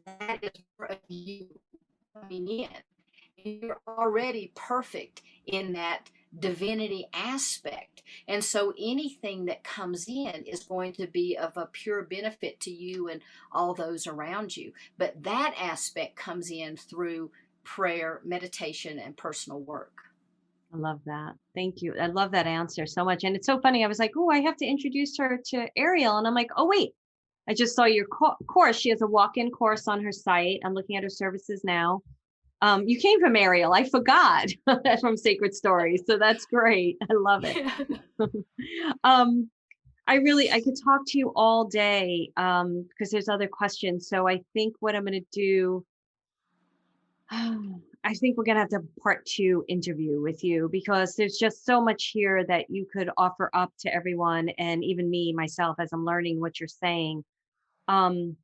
that is more of you coming in. You're already perfect in that divinity aspect. And so anything that comes in is going to be of a pure benefit to you and all those around you. But that aspect comes in through prayer, meditation, and personal work. I love that. Thank you. I love that answer so much. And it's so funny. I was like, oh, I have to introduce her to Ariel. And I'm like, oh, wait, I just saw your course. She has a walk-in course on her site. I'm looking at her services now. You came from Ariel. I forgot from Sacred Stories. So that's great. I love it. um, I could talk to you all day because there's other questions. So I think what I'm going to do, I think we're going to have to part two interview with you because there's just so much here that you could offer up to everyone and even me myself as I'm learning what you're saying. Um,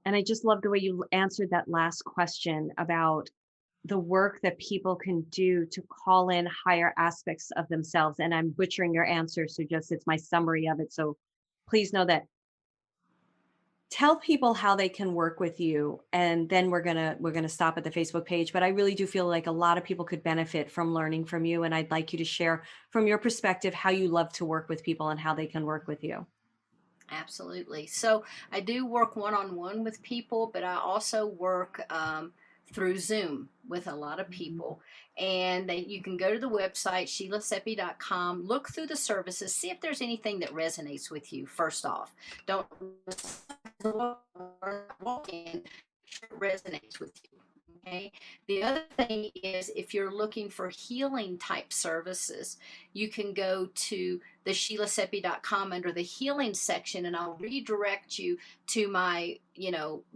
and I just love the way you answered that last question about the work that people can do to call in higher aspects of themselves. And I'm butchering your answer, so just it's my summary of it. So please know that. Tell people how they can work with you, and then we're gonna stop at the Facebook page. But I really do feel like a lot of people could benefit from learning from you, and I'd like you to share from your perspective how you love to work with people and how they can work with you. Absolutely. So I do work one-on-one with people, but I also work through Zoom with a lot of Mhm. people. And you can go to the website, sheilaseppi.com, look through the services, see if there's anything that resonates with you, first off. Don't walk in, sure it resonates with you. Okay. The other thing is if you're looking for healing type services, you can go to the sheilaseppi.com under the healing section, and I'll redirect you to my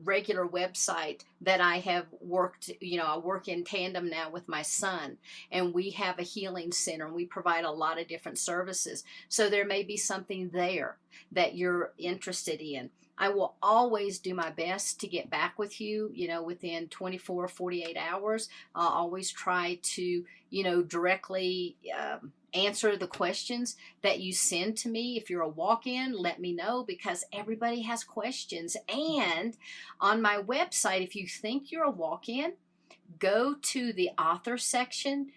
regular website that I have worked. I work in tandem now with my son, and we have a healing center, and we provide a lot of different services. So there may be something there that you're interested in. I will always do my best to get back with you, within 24, 48 hours. I'll always try to, directly answer the questions that you send to me. If you're a walk-in, let me know, because everybody has questions. And on my website, if you think you're a walk-in, go to the author section,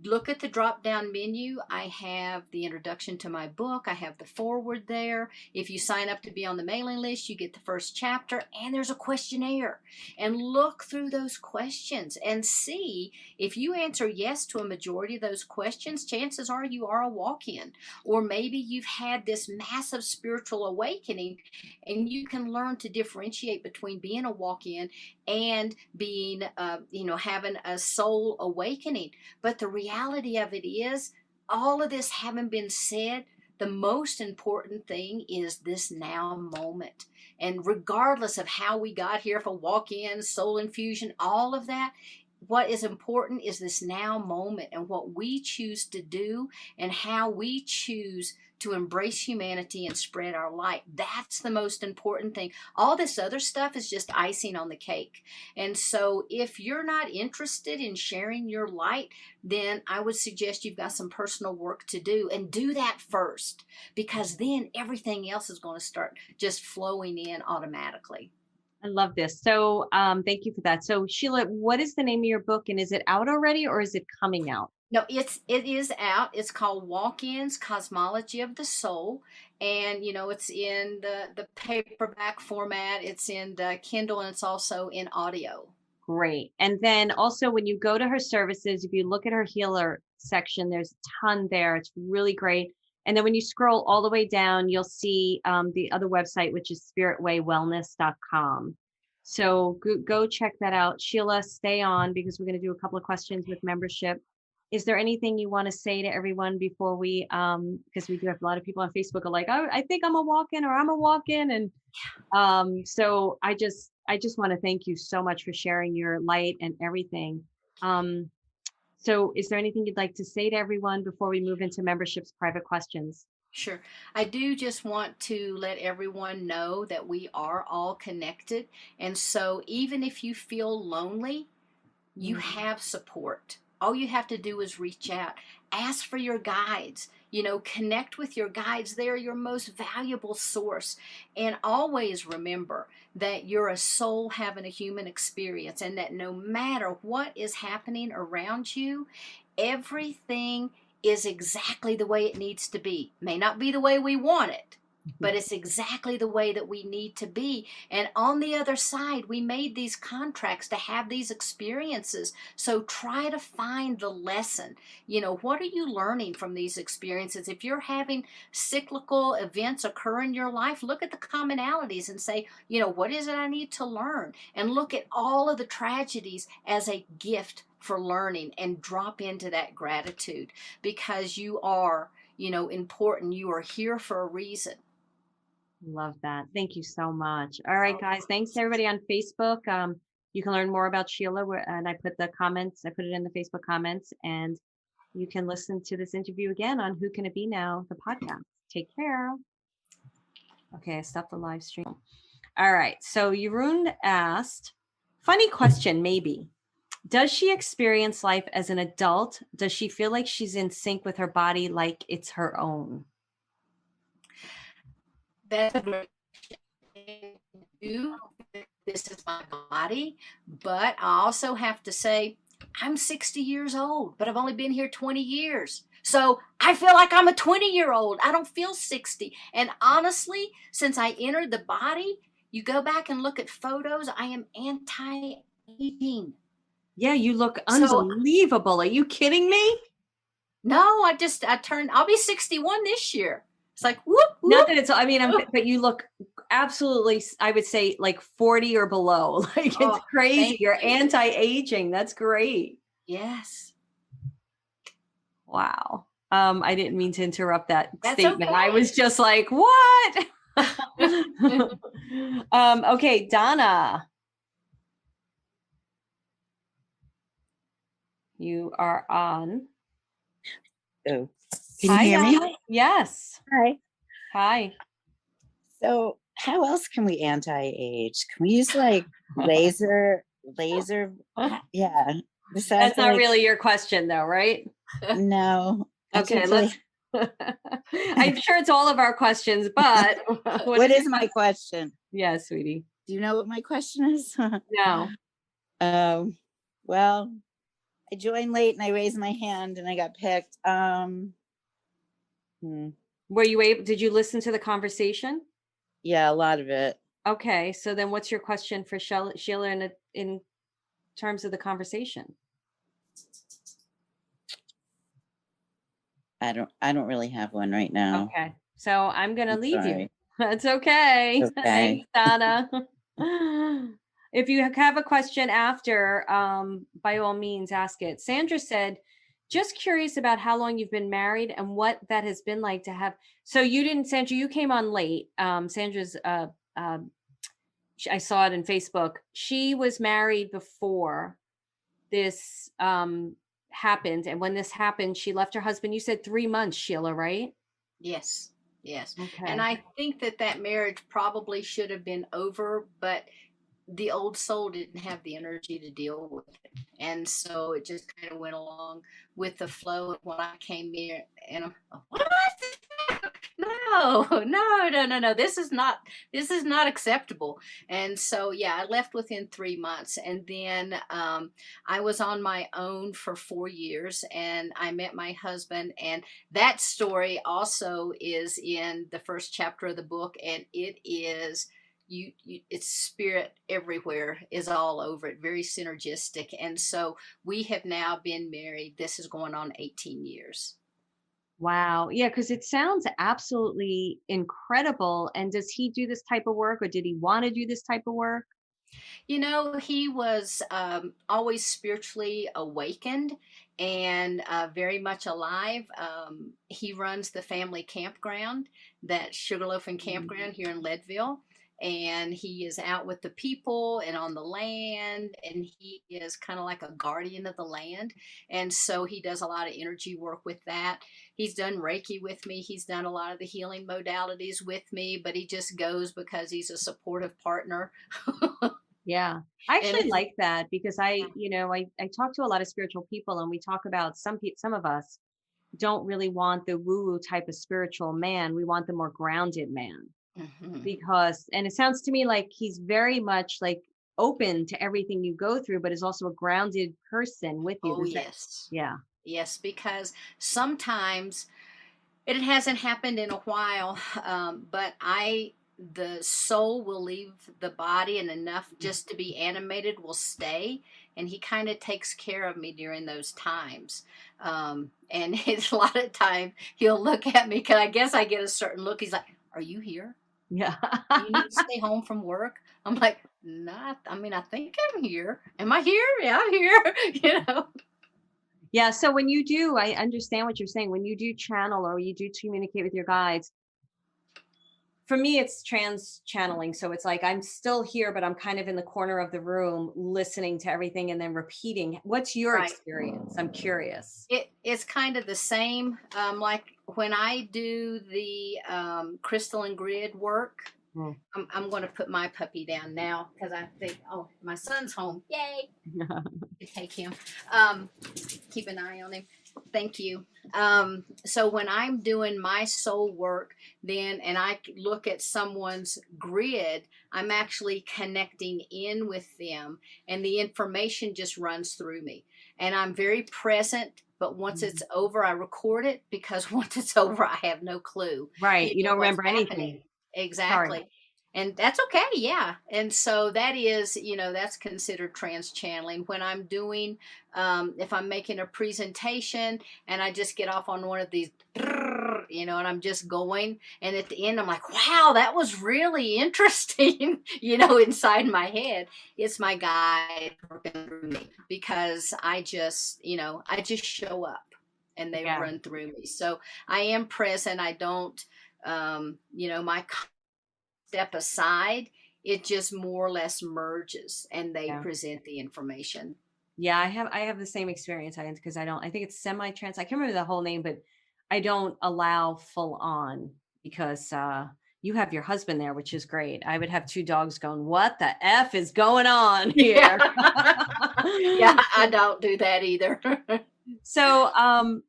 look at the drop down menu. I have the introduction to my book. I have the foreword there. If you sign up to be on the mailing list, you get the first chapter, and there's a questionnaire. And look through those questions and see if you answer yes to a majority of those questions, chances are you are a walk in. Or maybe you've had this massive spiritual awakening, and you can learn to differentiate between being a walk in and being, having a soul awakening. But the reality of it is, all of this having been said, the most important thing is this now moment. And regardless of how we got here, if a walk in, soul infusion, all of that, what is important is this now moment and what we choose to do and how we choose to embrace humanity and spread our light. That's the most important thing. All this other stuff is just icing on the cake. And so if you're not interested in sharing your light, then I would suggest you've got some personal work to do, and do that first, because then everything else is going to start just flowing in automatically. I love this. So thank you for that. So Sheila, what is the name of your book, and is it out already or is it coming out? No, it is out. It's called Walk-ins Cosmology of the Soul, and it's in the paperback format. It's in the Kindle, and it's also in audio. Great. And then also when you go to her services, if you look at her healer section, there's a ton there. It's really great. And then when you scroll all the way down, you'll see the other website, which is spiritwaywellness.com. So go check that out. Sheila, stay on because we're going to do a couple of questions with membership. Is there anything you want to say to everyone before we, because we do have a lot of people on Facebook are like, oh, I think I'm a walk-in or I'm a walk-in. And so I just want to thank you so much for sharing your light and everything. So is there anything you'd like to say to everyone before we move into membership's private questions? Sure. I do just want to let everyone know that we are all connected. And so even if you feel lonely, you Mm. have support. All you have to do is reach out, ask for your guides, connect with your guides. They're your most valuable source. And always remember that you're a soul having a human experience, and that no matter what is happening around you, everything is exactly the way it needs to be. May not be the way we want it, but it's exactly the way that we need to be. And on the other side, we made these contracts to have these experiences. So try to find the lesson. What are you learning from these experiences? If you're having cyclical events occur in your life, look at the commonalities and say, what is it I need to learn? And look at all of the tragedies as a gift for learning, and drop into that gratitude, because you are, important. You are here for a reason. Love that. Thank you so much. All right, Of guys. Thanks to course. everybody on Facebook. You can learn more about Sheila, and I put the comments. I put it in the Facebook comments, and you can listen to this interview again on Who Can It Be Now, the podcast. Take care. Okay, I stopped the live stream. All right. So Jeroen asked, funny question, maybe. Does she experience life as an adult? Does she feel like she's in sync with her body, like it's her own? That's a great question. This is my body, but I also have to say, I'm 60 years old, but I've only been here 20 years. So I feel like I'm a 20-year-old. I don't feel 60. And honestly, since I entered the body, you go back and look at photos, I am anti-aging. Yeah, you look So unbelievable. Are you kidding me? no, I'll be 61 this year. It's like, whoop, Not whoop. that it's, I mean, but you look absolutely, I would say like 40 or below. Like it's Oh, crazy. thank You're you. anti-aging. That's great. Yes. Wow. I didn't mean to interrupt that That's statement. I was okay. just like, what? Okay, Donna, you are on. Oh, can you Hi, hear me? Donna. Yes. Hi. Hi. So, how else can we anti-age? Can we use like laser? Yeah. Besides, That's not like, really your question, though, right? no. I Okay, keep let's. like, I'm sure it's all of our questions, but what what is your is my question? Yeah, sweetie. Do you know what my question is? No. um, well, I joined late and I raised my hand and I got picked. Were you able, did you listen to the conversation? Yeah, a lot of it. Okay, so then what's your question for Sheila in terms of the conversation? I don't really have one right now. Okay, so I'm gonna I'm leave you. sorry. That's okay. Okay. Thanks, Donna. If you have a question after, by all means, ask it. Sandra said, just curious about how long you've been married and what that has been like to have. So you didn't, Sandra, you came on late. Sandra's, I saw it in Facebook. She was married before this happened. And when this happened, she left her husband. You said 3 months, Sheila, right? Yes. Yes. And Okay. I think that marriage probably should have been over, but the old soul didn't have the energy to deal with it. And so it just kind of went along with the flow. And when I came in, and I'm, what? No, no. This is not acceptable. And so, yeah, I left within 3 months. And then I was on my own for 4 years and I met my husband. And that story also is in the first chapter of the book. And it is it's spirit everywhere, is all over it, very synergistic. And so we have now been married, this is going on 18 years. Wow. Yeah, because it sounds absolutely incredible. And does he do this type of work or did he want to do this type of work? You know, he was always spiritually awakened and very much alive. He runs the family campground, that Sugarloaf and Campground here in Leadville. And he is out with the people and on the land, and he is kind of like a guardian of the land. And so he does a lot of energy work with that. He's done Reiki with me, he's done a lot of the healing modalities with me, but he just goes because he's a supportive partner. Yeah. I And actually it's like that because I talk to a lot of spiritual people and we talk about some of us don't really want the woo-woo type of spiritual man. We want the more grounded man mhm. because, and it sounds to me like he's very much like open to everything you go through, but is also a grounded person with you. Oh, Does that, yes. yeah. Yes, because sometimes it hasn't happened in a while, but the soul will leave the body and enough just to be animated will stay. And he kind of takes care of me during those times. And it's a lot of time he'll look at me because I guess I get a certain look. He's like, are you here? Yeah. Do you need to stay home from work? I'm like, not, I mean, I think I'm here. Am I here? Yeah, I'm here. You know? Yeah. So when you do, I understand what you're saying. When you do channel or you do communicate with your guides, for me, it's trans channeling. So it's like I'm still here, but I'm kind of in the corner of the room listening to everything and then repeating. What's your Right. experience? I'm curious. It's kind of the same. Like when I do the crystal and grid work, Mm. I'm going to put my puppy down now because I think, oh, my son's home. Yay. take him. Keep an eye on him. Thank you. So when I'm doing my soul work, then, and I look at someone's grid, I'm actually connecting in with them, and the information just runs through me. And I'm very present, but once it's over, I record it, because once it's over, I have no clue. Right. You don't What's remember happening. anything. Exactly. Sorry. And that's okay, yeah. And so that is, that's considered trans channeling. When I'm doing, if I'm making a presentation and I just get off on one of these, and I'm just going, and at the end I'm like, wow, that was really interesting, inside my head. It's my guide working through me, because I just show up and they run through me. So I am present. I don't, my step aside, it just more or less merges and they present the information. Yeah, I have the same experience. Because I think it's semi-trans. I can't remember the whole name, but I don't allow full on, because you have your husband there, which is great. I would have two dogs going, what the F is going on here? Yeah, I don't do that either. So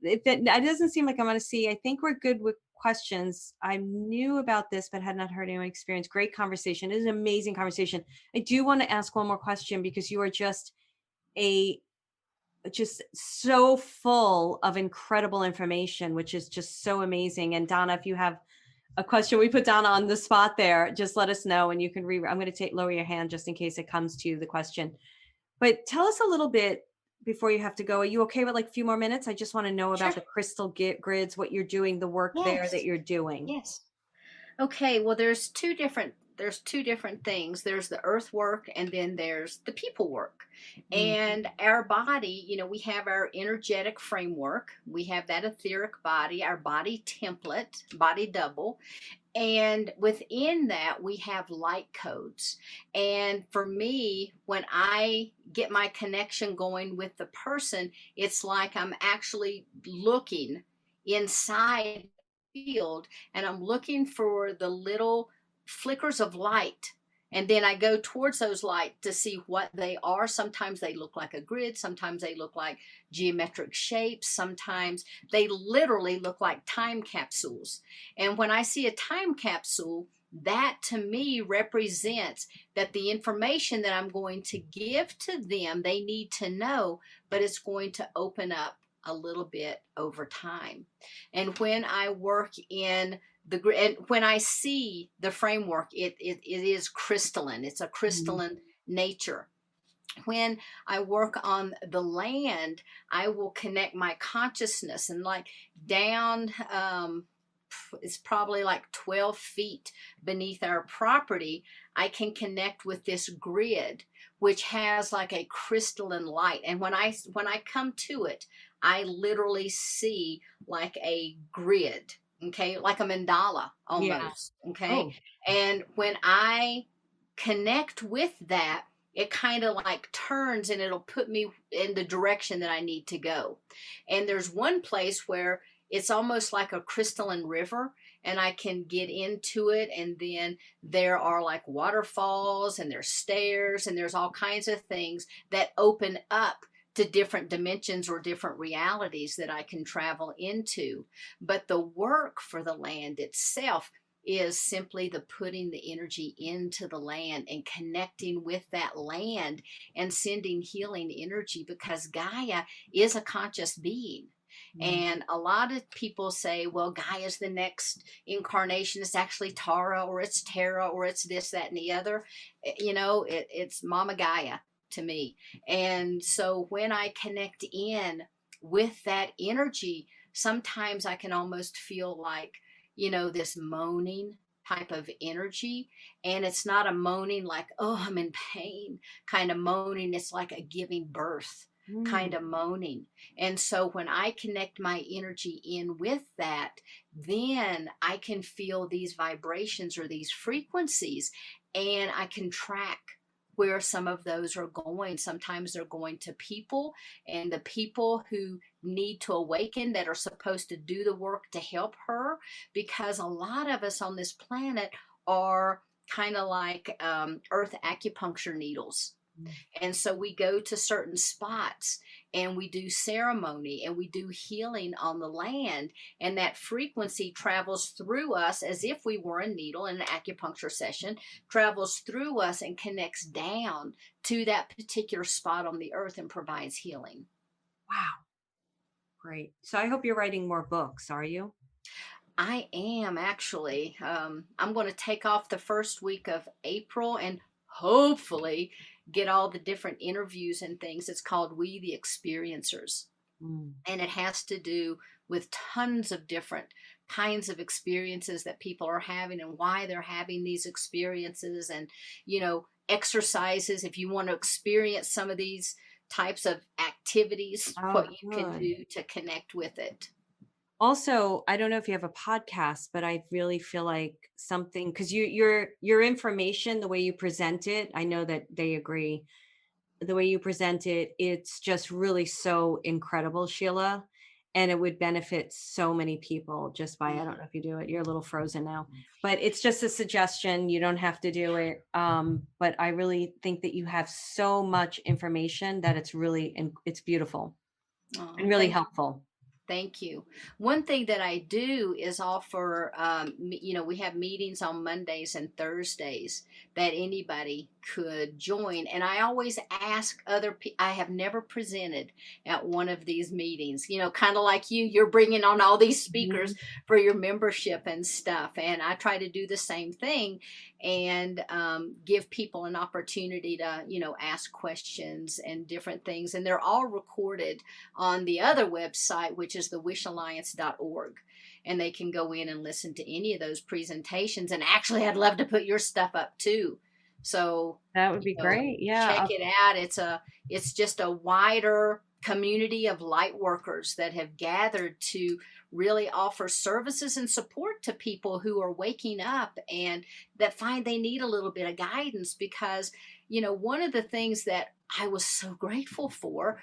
it doesn't seem like I'm going to see. I think we're good with questions. I knew about this, but had not heard anyone experience. Great conversation. It is an amazing conversation. I do want to ask one more question, because you are just so full of incredible information, which is just so amazing. And Donna, if you have a question, we put Donna on the spot there, just let us know, and you can I'm going to lower your hand just in case it comes to the question. But tell us a little bit before you have to go. Are you okay with like a few more minutes? I just want to know about the crystal grids, what you're doing, the work there that you're doing. Yes. Okay, well, there's two different things. There's the earth work, and then there's the people work. And our body, we have our energetic framework, we have that etheric body, our body template, body double. And within that, we have light codes. And for me, when I get my connection going with the person, it's like I'm actually looking inside the field, and I'm looking for the little flickers of light. And then I go towards those lights to see what they are. Sometimes they look like a grid. Sometimes they look like geometric shapes. Sometimes they literally look like time capsules. And when I see a time capsule, that to me represents that the information that I'm going to give to them, they need to know, but it's going to open up a little bit over time. And when I work in and when I see the framework, it is crystalline. It's a crystalline nature. When I work on the land, I will connect my consciousness, and like down, it's probably like 12 feet beneath our property, I can connect with this grid, which has like a crystalline light. And when I come to it, I literally see like a grid, okay, like a mandala almost, okay. And when I connect with that, it kind of like turns and it'll put me in the direction that I need to go. And there's one place where it's almost like a crystalline river, and I can get into it, and then there are like waterfalls, and there's stairs, and there's all kinds of things that open up to different dimensions or different realities that I can travel into. But the work for the land itself is simply the putting the energy into the land and connecting with that land and sending healing energy, because Gaia is a conscious being. And a lot of people say, well, Gaia's the next incarnation. It's actually Tara, or it's Terra, or it's this, that, and the other. It's Mama Gaia to me. And so when I connect in with that energy, sometimes I can almost feel like, this moaning type of energy. And it's not a moaning like, oh, I'm in pain kind of moaning. It's like a giving birth kind of moaning. And so when I connect my energy in with that, then I can feel these vibrations or these frequencies, and I can track where some of those are going. Sometimes they're going to people, and the people who need to awaken, that are supposed to do the work to help her, because a lot of us on this planet are kind of like earth acupuncture needles. And so we go to certain spots and we do ceremony and we do healing on the land. And that frequency travels through us as if we were a needle in an acupuncture session, travels through us and connects down to that particular spot on the earth and provides healing. Wow. Great. So I hope you're writing more books, are you? I am actually. I'm going to take off the first week of April and hopefully get all the different interviews and things. It's called We the Experiencers. And it has to do with tons of different kinds of experiences that people are having and why they're having these experiences, and, exercises if you want to experience some of these types of activities, what you can do to connect with it. Also, I don't know if you have a podcast, but I really feel like something, because your information, the way you present it, I know that they agree. The way you present it, it's just really so incredible, Sheila. And it would benefit so many people just by, I don't know if you do it, you're a little frozen now, but it's just a suggestion. You don't have to do it. But I really think that you have so much information that it's beautiful and really helpful. Thank you. One thing that I do is offer, we have meetings on Mondays and Thursdays that anybody could join. And I always ask other people, I have never presented at one of these meetings, kind of like you're bringing on all these speakers for your membership and stuff. And I try to do the same thing and give people an opportunity to, ask questions and different things. And they're all recorded on the other website, which is the wishalliance.org. And they can go in and listen to any of those presentations. And actually, I'd love to put your stuff up too. So that would be great. Yeah. Check it out. It's just a wider community of light workers that have gathered to really offer services and support to people who are waking up and that find they need a little bit of guidance, because one of the things that I was so grateful for,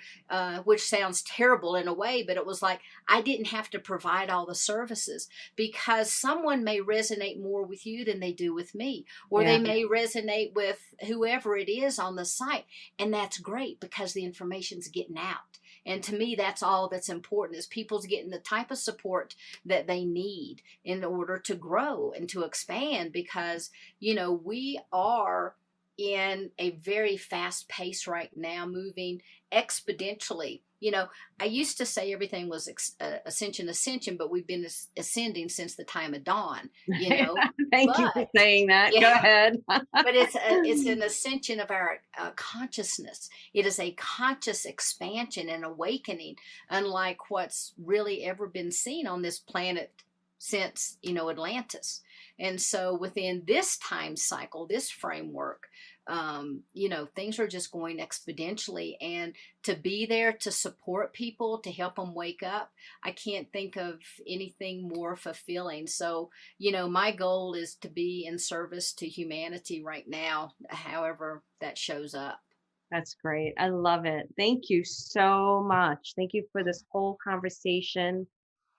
which sounds terrible in a way, but it was like I didn't have to provide all the services, because someone may resonate more with you than they do with me, or they may resonate with whoever it is on the site. And that's great because the information's getting out. And to me, that's all that's important, is people's getting the type of support that they need in order to grow and to expand, because, we are in a very fast pace right now, moving exponentially. I used to say everything was ascension, but we've been ascending since the time of dawn. Thank you for saying that. Go ahead. But it's an ascension of our consciousness. It is a conscious expansion and awakening, unlike what's really ever been seen on this planet since Atlantis. And so within this time cycle, this framework, things are just going exponentially, and to be there to support people, to help them wake up, I can't think of anything more fulfilling. So, my goal is to be in service to humanity right now, however that shows up. That's great. I love it. Thank you so much. Thank you for this whole conversation.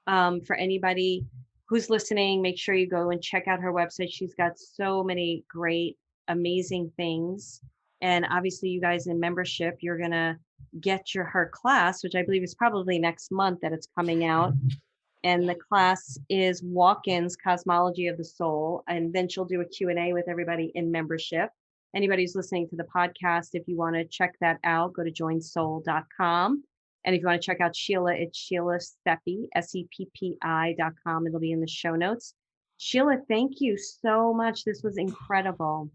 For anybody who's listening, make sure you go and check out her website. She's got so many great, amazing things. And obviously, you guys in membership, you're going to get her class, which I believe is probably next month that it's coming out. And the class is Walk-ins, Cosmology of the Soul. And then she'll do a Q&A with everybody in membership. Anybody who's listening to the podcast, if you want to check that out, go to joinsoul.com. And if you want to check out Sheila, it's Sheila Seppi, SEPPI.com. It'll be in the show notes. Sheila, thank you so much. This was incredible.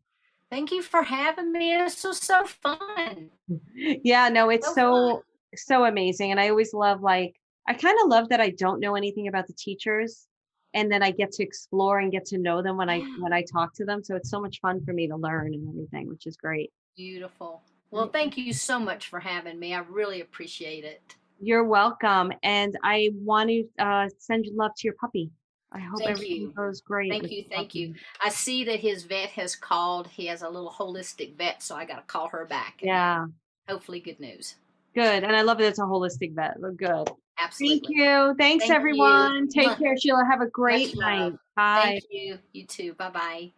Thank you for having me. This was so fun. Yeah, no, it's so amazing. And I always love, I kind of love that I don't know anything about the teachers, and then I get to explore and get to know them when I talk to them. So it's so much fun for me to learn and everything, which is great. Beautiful. Well, thank you so much for having me. I really appreciate it. You're welcome. And I want to send love to your puppy. I hope everything goes great. Thank you. I see that his vet has called. He has a little holistic vet, so I got to call her back. Yeah. Hopefully good news. Good. And I love that it's a holistic vet. Good. Absolutely. Thank you. Thanks, everyone. Take care, Sheila. Have a great night. Bye. Thank you. You too. Bye-bye.